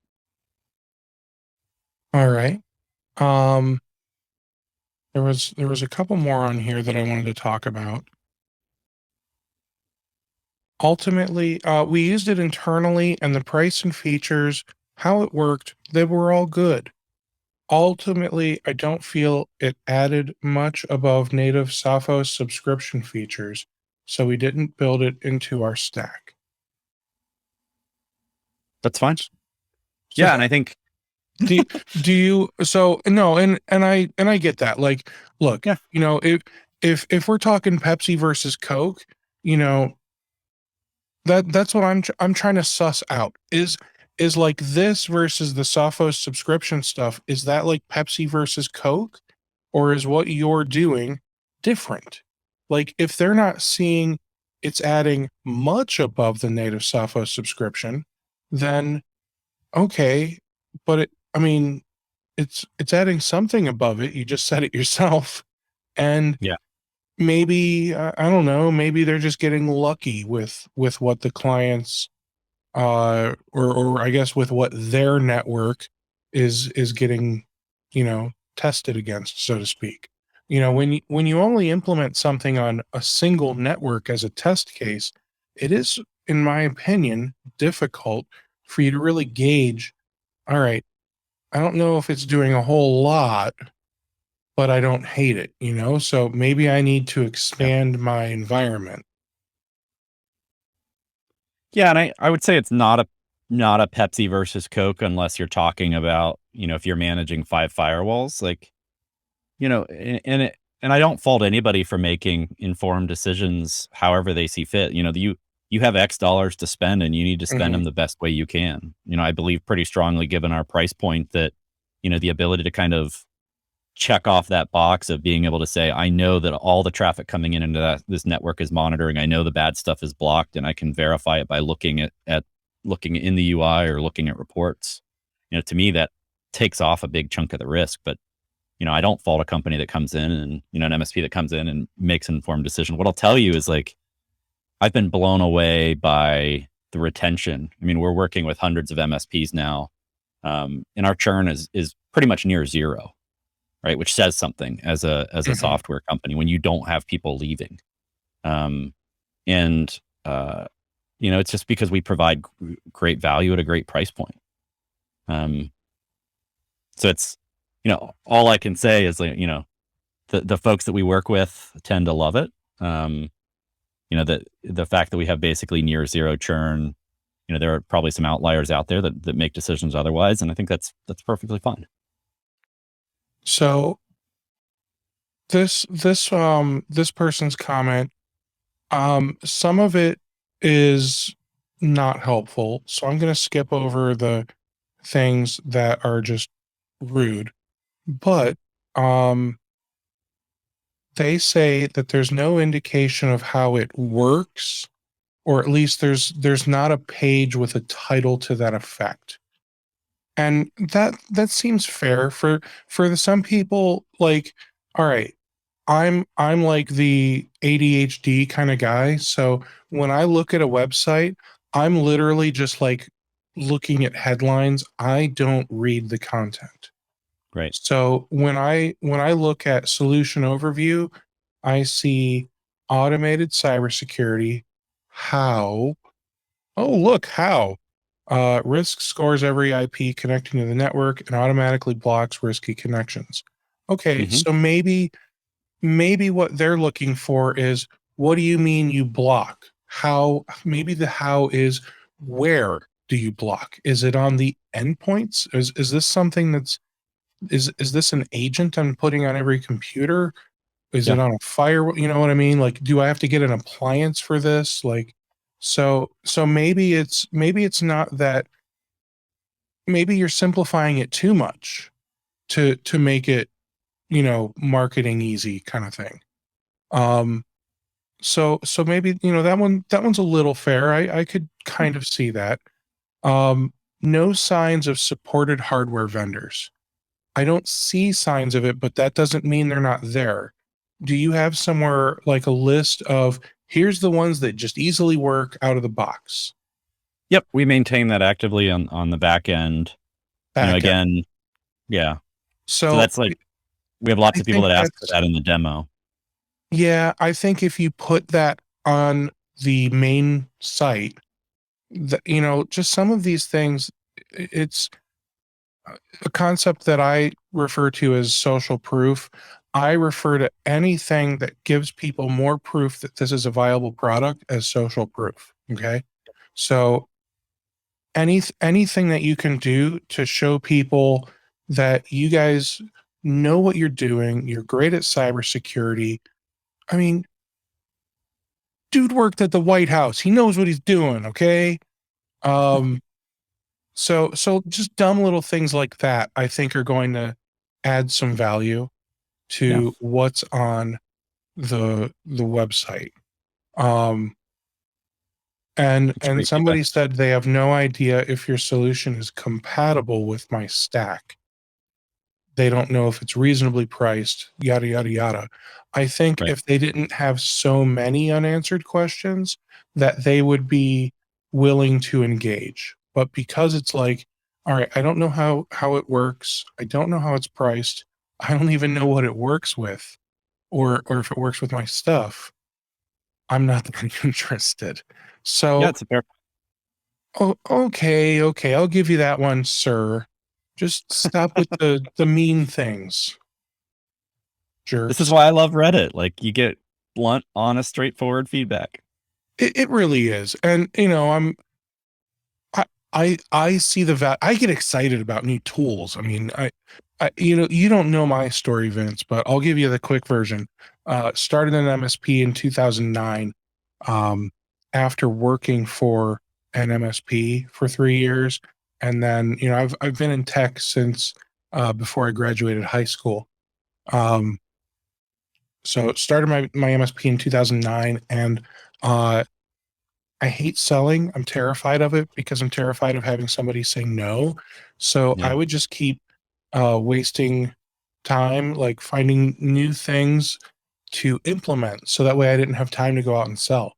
All right. There was a couple more on here that I wanted to talk about. Ultimately, we used it internally, and the price and features, how it worked, they were all good. Ultimately, I don't feel it added much above native Sophos subscription features, so we didn't build it into our stack. That's fine. Yeah, and I think do you so no, and I get that. Like, look, yeah. If we're talking Pepsi versus Coke, that's what I'm trying to suss out. Is like this versus the Sophos subscription stuff, is that like Pepsi versus Coke, or is what you're doing different? Like, if they're not seeing it's adding much above the native Sophos subscription, then okay, but it's adding something above it. You just said it yourself. And yeah. maybe I don't know, maybe they're just getting lucky with what the clients or I guess with what their network is getting, tested against, so to speak. When you only implement something on a single network as a test case, it is, in my opinion, difficult for you to really gauge, all right, I don't know if it's doing a whole lot, but I don't hate it, so maybe I need to expand my environment. Yeah, and I would say it's not a Pepsi versus Coke, unless you're talking about, if you're managing 5 firewalls, like, and I don't fault anybody for making informed decisions however they see fit. You have X dollars to spend, and you need to spend them the best way you can. I believe pretty strongly, given our price point, that, the ability to kind of check off that box of being able to say, I know that all the traffic coming into this network is monitoring. I know the bad stuff is blocked, and I can verify it by looking at looking in the UI or looking at reports. To me, that takes off a big chunk of the risk. But, I don't fault a company that comes in and, an MSP that comes in and makes an informed decision. What I'll tell you is, like, I've been blown away by the retention. I mean, we're working with hundreds of MSPs now, and our churn is pretty much near zero. Right, which says something as a software company when you don't have people leaving, and it's just because we provide great value at a great price point. So it's, all I can say is, like, the folks that we work with tend to love it. The fact that we have basically near zero churn. There are probably some outliers out there that make decisions otherwise, and I think that's perfectly fine. So this person's comment, some of it is not helpful. So I'm going to skip over the things that are just rude. But they say that there's no indication of how it works, or at least there's not a page with a title to that effect. And that seems fair for some people. Like, all right, I'm like the ADHD kind of guy, so when I look at a website, I'm literally just like looking at headlines. I don't read the content. Right. So when I look at solution overview, I see automated cybersecurity. How? Oh, look, how? Risk scores every IP connecting to the network and automatically blocks risky connections. Okay, Mhm. so maybe what they're looking for is, what do you mean you block? How? Maybe the how is, where do you block? Is it on the endpoints? Is this something that's, is this an agent I'm putting on every computer? Is it Yeah. on a firewall? You know what I mean? Like, do I have to get an appliance for this? Like, so maybe it's not that. Maybe you're simplifying it too much to make it, marketing easy kind of thing. Um, so maybe, that one's a little fair. I could kind of see that. Um, no signs of supported hardware vendors. I don't see signs of it, but that doesn't mean they're not there. Do you have somewhere like a list of, here's the ones that just easily work out of the box? Yep. We maintain that actively on the back end. Back end. Again, yeah. So So that's like, we have lots I of people think that ask for that's, that in the demo. yeah, I think if you put that on the main site, just some of these things, it's a concept that I refer to as social proof. I refer to anything that gives people more proof that this is a viable product as social proof. Okay. So anything that you can do to show people that you guys know what you're doing, you're great at cybersecurity. I mean, dude worked at the White House. He knows what he's doing. Okay. Um, so just dumb little things like that, I think, are going to add some value Yeah. to what's on the website. Um, It's and great somebody feedback. said they have no idea if your solution is compatible with my stack. They don't know if it's reasonably priced, yada yada yada. I think Right. if they didn't have so many unanswered questions, that they would be willing to engage. But because it's like, all right, I don't know how it works. I don't know how it's priced. I don't even know what it works with, or if it works with my stuff. I'm not that interested. Yeah. So, It's a fair. oh, okay, I'll give you that one, sir. Just stop with the mean things, This is jerks. why I love Reddit. Like, you get blunt, honest, straightforward feedback. It really is. And I I see the value. I get excited about new tools. I mean, I you don't know my story, Vince, but I'll give you the quick version. Started an MSP in 2009. Um, After working for an MSP for 3 years, and then I've been in tech since before I graduated high school. Um, so started my MSP in 2009, and uh, I hate selling. I'm terrified of it because I'm terrified of having somebody say no. So I Yeah. would just keep wasting time, like finding new things to implement. So that way I didn't have time to go out and sell.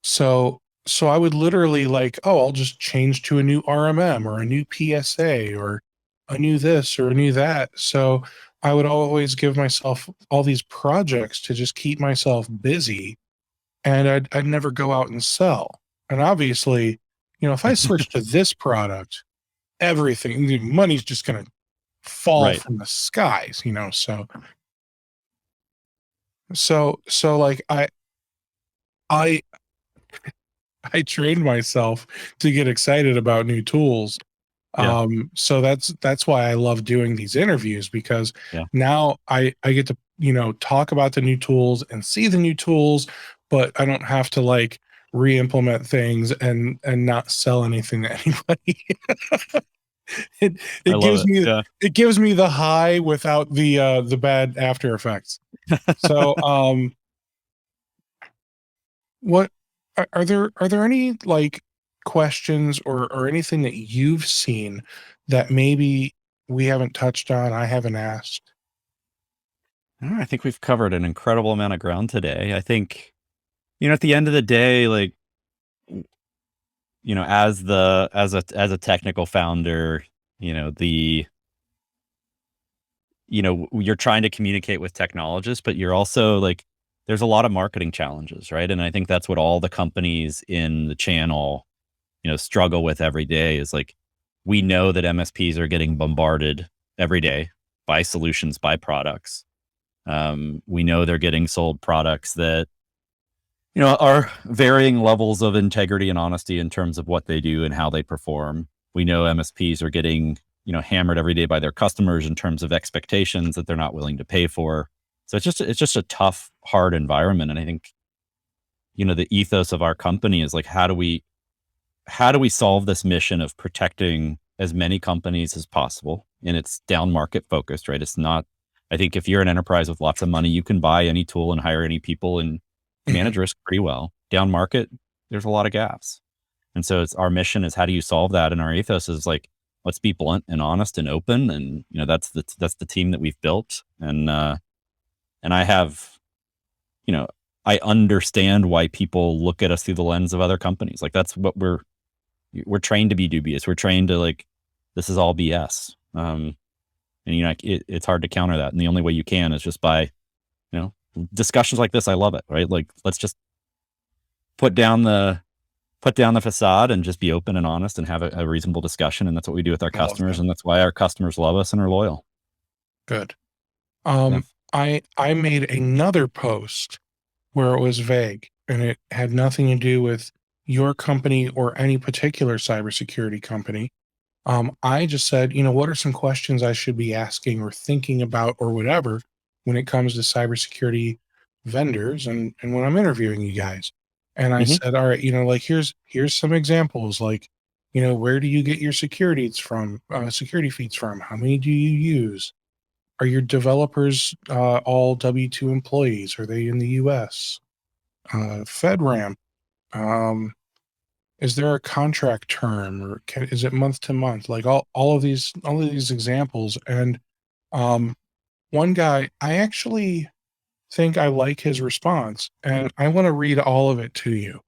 So I would literally like, oh, I'll just change to a new RMM or a new PSA or a new this or a new that. So I would always give myself all these projects to just keep myself busy, and I'd never go out and sell. And obviously, if I switch to this product, everything, the money's just going to fall Right. from the skies, so like I I trained myself to get excited about new tools. Yeah. So that's why I love doing these interviews, because Yeah. now I get to, talk about the new tools and see the new tools, but I don't have to like re-implement things and not sell anything to anybody. it I it love gives it. me Yeah. it gives me the high without the bad after effects. So what are there any like questions or anything that you've seen that maybe we haven't touched on, I haven't asked? I think we've covered an incredible amount of ground today. I think, at the end of the day, like, as a technical founder, the you're trying to communicate with technologists, but you're also like, there's a lot of marketing challenges, right? And I think that's what all the companies in the channel struggle with every day is like, we know that MSPs are getting bombarded every day by solutions, by products. We know they're getting sold products that, are varying levels of integrity and honesty in terms of what they do and how they perform. We know MSPs are getting, hammered every day by their customers in terms of expectations that they're not willing to pay for. So it's just a tough, hard environment. And I think, the ethos of our company is like, how do we solve this mission of protecting as many companies as possible? And it's down market focused, right? It's not, I think if you're an enterprise with lots of money, you can buy any tool and hire any people and manage risk pretty well. Down market, there's a lot of gaps. And so it's our mission is, how do you solve that? And our ethos is like, let's be blunt and honest and open. And, that's the team that we've built. And I have, I understand why people look at us through the lens of other companies. Like, that's what we're trained to be dubious. We're trained to like, this is all BS. And it's hard to counter that. And the only way you can is just by, discussions like this. I love it. Right. Like, let's just put down the facade and just be open and honest and have a reasonable discussion. And that's what we do with our customers. And that's why our customers love us and are loyal. Good. I made another post where it was vague and it had nothing to do with your company or any particular cybersecurity company. I just said, what are some questions I should be asking or thinking about or whatever when it comes to cybersecurity vendors and when I'm interviewing you guys. And I said, all right, like here's some examples, like, where do you get your security feeds from? How many do you use? Are your developers all W-2 employees? Are they in the US? FedRAMP. Is there a contract term, or is it month to month? Like all of these examples. And one guy, I actually think I like his response, and I want to read all of it to you.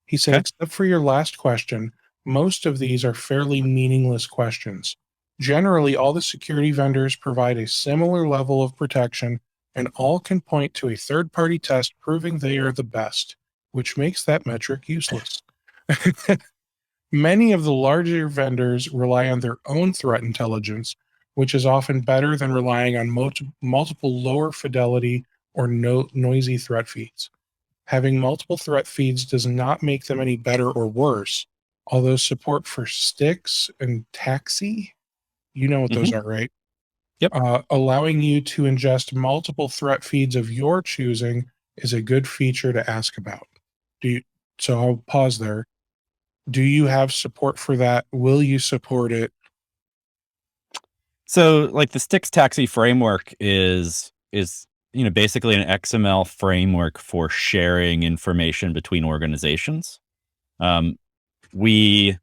He said, except for your last question, most of these are fairly meaningless questions. Generally, all the security vendors provide a similar level of protection, and all can point to a third-party test proving they are the best, which makes that metric useless. Many of the larger vendors rely on their own threat intelligence, which is often better than relying on multiple lower fidelity or noisy threat feeds. Having multiple threat feeds does not make them any better or worse, although support for sticks and taxi, you know what those are, right? Yep. Allowing you to ingest multiple threat feeds of your choosing is a good feature to ask about. So I'll pause there. Do you have support for that? Will you support it? So like the Sticks Taxi framework is basically an XML framework for sharing information between organizations. We,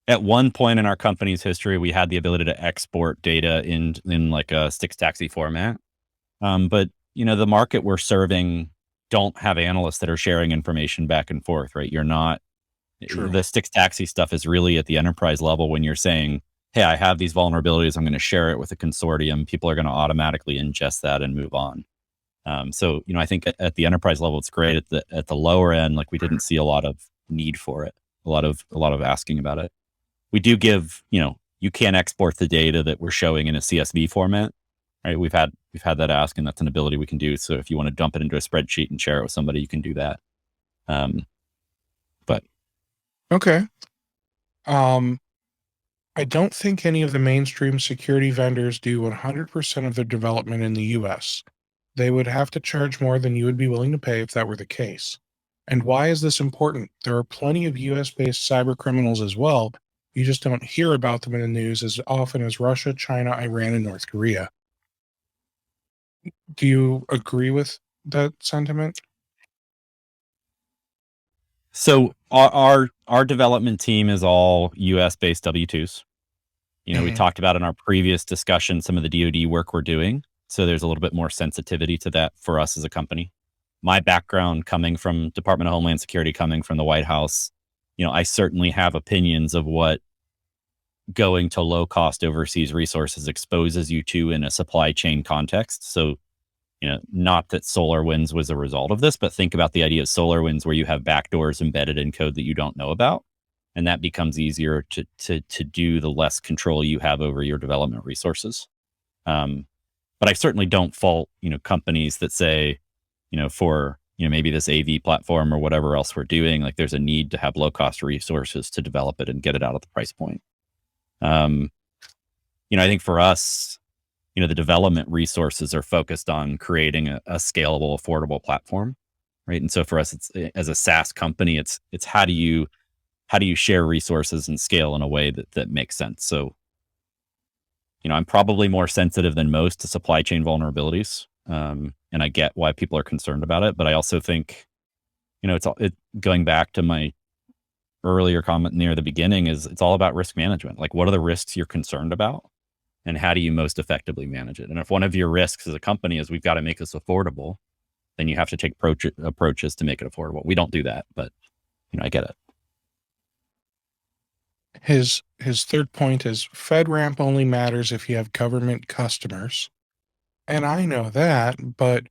at one point in our company's history, we had the ability to export data in like a Sticks Taxi format. But the market we're serving don't have analysts that are sharing information back and forth, right? You're not. True. The Sticks Taxi stuff is really at the enterprise level when you're saying, hey, I have these vulnerabilities, I'm going to share it with a consortium. People are going to automatically ingest that and move on. So, I think at the enterprise level, it's great. At the lower end, like we didn't see a lot of need for it, a lot of asking about it. We do give, you can export the data that we're showing in a CSV format, right? We've had that ask, and that's an ability we can do. So if you want to dump it into a spreadsheet and share it with somebody, you can do that. Okay. I don't think any of the mainstream security vendors do 100% of their development in the US. They would have to charge more than you would be willing to pay if that were the case. And why is this important? There are plenty of US-based cyber criminals as well. You just don't hear about them in the news as often as Russia, China, Iran, and North Korea. Do you agree with that sentiment? So our development team is all US-based W-2s. We talked about in our previous discussion some of the DoD work we're doing. So there's a little bit more sensitivity to that for us as a company. My background coming from Department of Homeland Security, coming from the White House, I certainly have opinions of what going to low-cost overseas resources exposes you to in a supply chain context. So not that SolarWinds was a result of this, but think about the idea of SolarWinds where you have backdoors embedded in code that you don't know about. and that becomes easier to do the less control you have over your development resources. But I certainly don't fault, companies that say, for, maybe this AV platform or whatever else we're doing, like there's a need to have low cost resources to develop it and get it out at the price point. I think for us, the development resources are focused on creating a scalable, affordable platform, right? And so for us, it's as a SaaS company, it's how do you share resources and scale in a way that makes sense. So, I'm probably more sensitive than most to supply chain vulnerabilities, and I get why people are concerned about it. But I also think, it's going back to my earlier comment near the beginning, is it's all about risk management. Like, what are the risks you're concerned about, and how do you most effectively manage it? And if one of your risks as a company is we've got to make this affordable, then you have to take approaches to make it affordable. We don't do that, but I get it. His third point is FedRAMP only matters if you have government customers. And I know that, but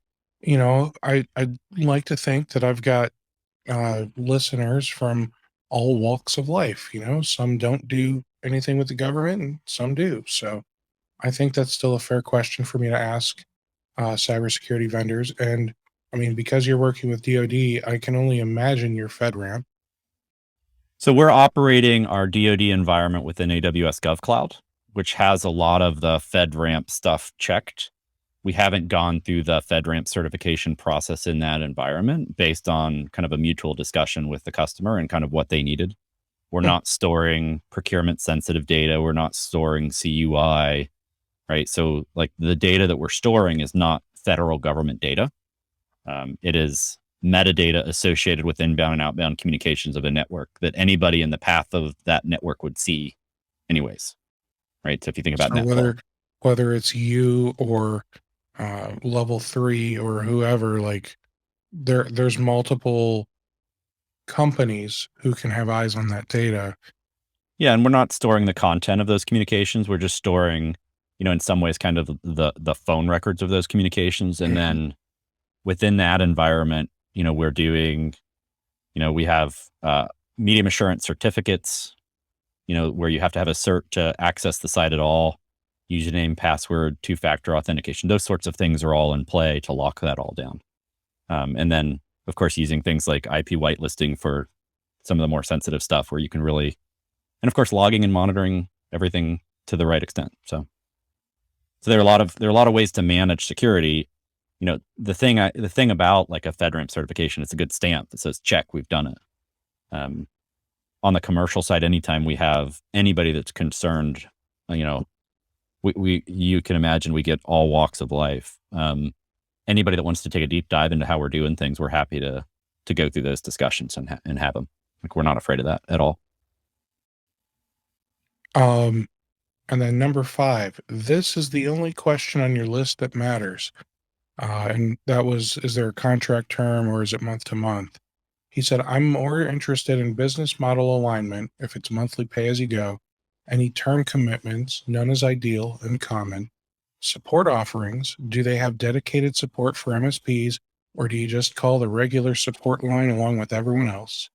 I'd like to think that I've got listeners from all walks of life. Some don't do anything with the government and some do. So I think that's still a fair question for me to ask cybersecurity vendors. And I mean, because you're working with DoD, I can only imagine your FedRAMP. So we're operating our DoD environment within AWS GovCloud, which has a lot of the FedRAMP stuff checked. We haven't gone through the FedRAMP certification process in that environment based on kind of a mutual discussion with the customer and kind of what they needed. We're not storing procurement sensitive data. We're not storing CUI, right? So like the data that we're storing is not federal government data. It is metadata associated with inbound and outbound communications of a network that anybody in the path of that network would see anyways, right? So if you think about whether it's you or level 3 or whoever, like there's multiple companies who can have eyes on that data. Yeah, and we're not storing the content of those communications. We're just storing, in some ways kind of the phone records of those communications. And then within that environment, we're doing, we have medium assurance certificates, where you have to have a cert to access the site at all, username, password, two-factor authentication. Those sorts of things are all in play to lock that all down. And then, of course, using things like IP whitelisting for some of the more sensitive stuff where you can really, and of course, logging and monitoring everything to the right extent. So there are a lot of ways to manage security. The thing about like a FedRAMP certification, it's a good stamp that says, check, we've done it. On the commercial side, anytime we have anybody that's concerned, you can imagine we get all walks of life. Anybody that wants to take a deep dive into how we're doing things, we're happy to go through those discussions and have them. Like, we're not afraid of that at all. And then number 5, this is the only question on your list that matters. And that was, is there a contract term or is it month to month? He said, I'm more interested in business model alignment if it's monthly pay as you go. Any term commitments, none is ideal and common. Support offerings, do they have dedicated support for MSPs or do you just call the regular support line along with everyone else?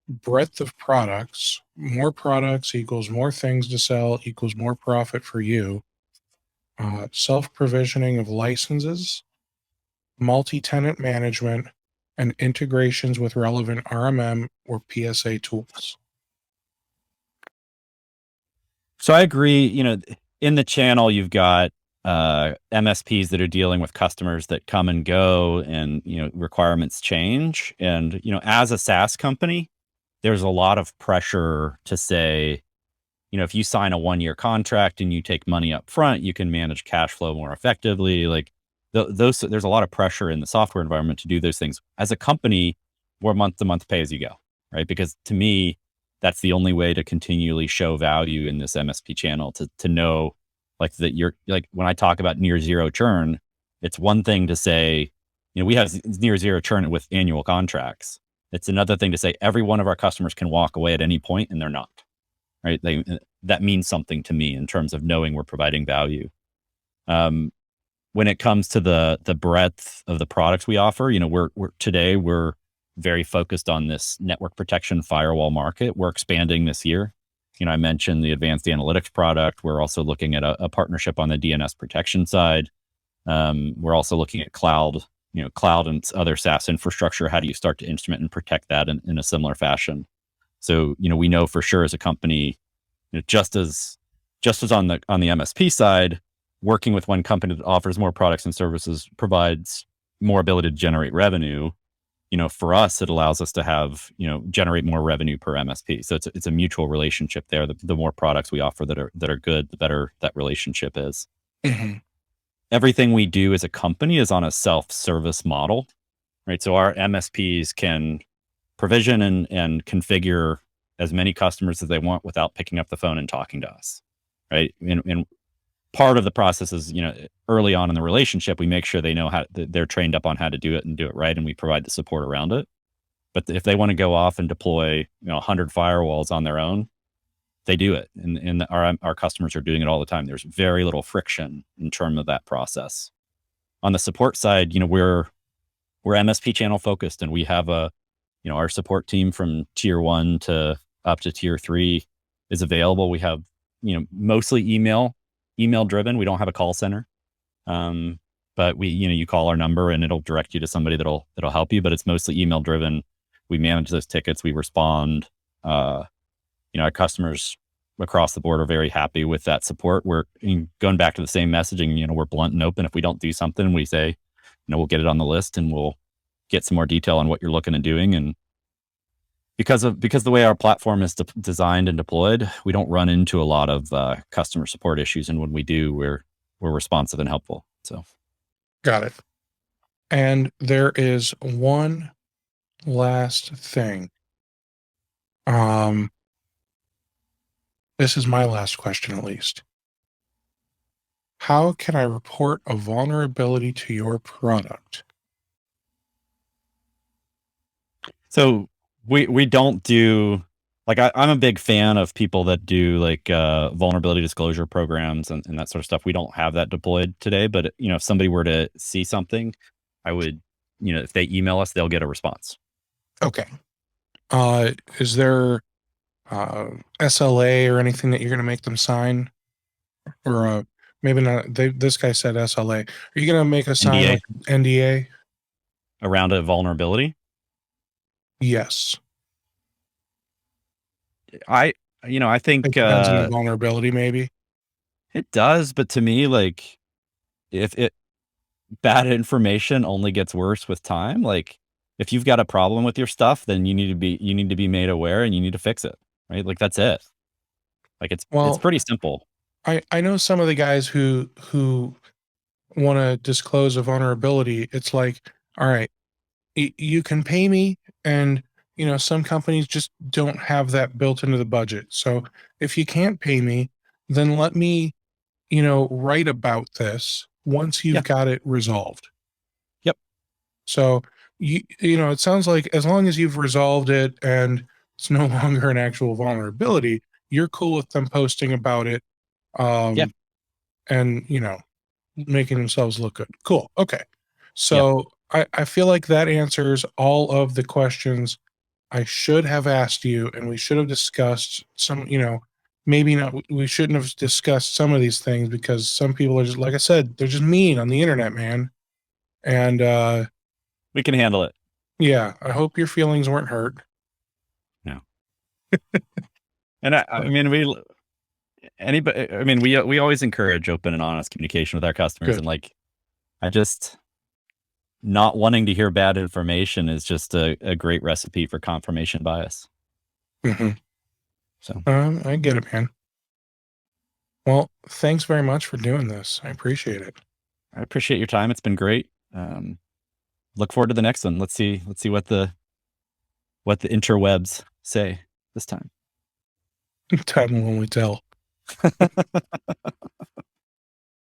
Breadth of products, more products equals more things to sell equals more profit for you. Self-provisioning of licenses, multi-tenant management, and integrations with relevant RMM or PSA tools. So I agree, in the channel, you've got MSPs that are dealing with customers that come and go and, requirements change. And, as a SaaS company, there's a lot of pressure to say, if you sign a 1-year contract and you take money up front, you can manage cash flow more effectively. Like there's a lot of pressure in the software environment to do those things. As a company, we're month to month pay as you go, right? Because to me, that's the only way to continually show value in this MSP channel, to know like that you're like, when I talk about near zero churn, it's one thing to say, we have near zero churn with annual contracts. It's another thing to say every one of our customers can walk away at any point and they're not, right? That means something to me in terms of knowing we're providing value. When it comes to the breadth of the products we offer, we're very focused on this network protection firewall market. We're expanding this year. I mentioned the advanced analytics product. We're also looking at a partnership on the DNS protection side. We're also looking at cloud and other SaaS infrastructure. How do you start to instrument and protect that in a similar fashion? So, we know for sure as a company, just as on the MSP side, working with one company that offers more products and services provides more ability to generate revenue. For us, it allows us to have, generate more revenue per MSP. So it's a mutual relationship there. The more products we offer that are good, the better that relationship is. Mm-hmm. Everything we do as a company is on a self-service model, right? So our MSPs can provision and configure as many customers as they want without picking up the phone and talking to us, right? And part of the process is, early on in the relationship, we make sure they know they're trained up on how to do it and do it right, and we provide the support around it. But if they want to go off and deploy, 100 firewalls on their own, they do it, and our customers are doing it all the time. There's very little friction in terms of that process. On the support side, we're MSP channel focused, and we have our support team from tier 1 to up to tier 3 is available. We have, mostly email driven. We don't have a call center. But you call our number and it'll direct you to somebody that'll help you, but it's mostly email driven. We manage those tickets. We respond. Our customers across the board are very happy with that support. We're going back to the same messaging. We're blunt and open. If we don't do something, we say, we'll get it on the list and we'll get some more detail on what you're looking at doing. And because the way our platform is designed and deployed, we don't run into a lot of customer support issues. And when we do, we're responsive and helpful. So, got it. And there is one last thing. This is my last question, at least. How can I report a vulnerability to your product? So we don't do, like, I'm a big fan of people that do like vulnerability disclosure programs and that sort of stuff. We don't have that deployed today, but if somebody were to see something, I would, if they email us, they'll get a response. Okay. Is there SLA or anything that you're going to make them sign? Or maybe not. This guy said SLA. Are you going to make a sign NDA. like NDA? Around a vulnerability? Yes. I think it depends on the vulnerability, maybe. It does, but to me, like, if bad information only gets worse with time. Like, if you've got a problem with your stuff, then you need to be made aware and you need to fix it, right? Like, that's it. Like, it's pretty simple. I know some of the guys who want to disclose a vulnerability. It's like, all right, you can pay me, and some companies just don't have that built into the budget. So if you can't pay me, then let me write about this once you've got it resolved. Yep. So it sounds like as long as you've resolved it and it's no longer an actual vulnerability, you're cool with them posting about it. And making themselves look good. Cool. Okay. So I feel like that answers all of the questions I should have asked you, and we should have discussed some, maybe not, we shouldn't have discussed some of these things because some people are just, like I said, they're just mean on the internet, man. And we can handle it. Yeah. I hope your feelings weren't hurt. No. And we always encourage open and honest communication with our customers. Good. And not wanting to hear bad information is just a great recipe for confirmation bias. Mm-hmm. So I get it, man. Well, thanks very much for doing this. I appreciate it. I appreciate your time. It's been great. Look forward to the next one. Let's see what the interwebs say this time. Time will only tell.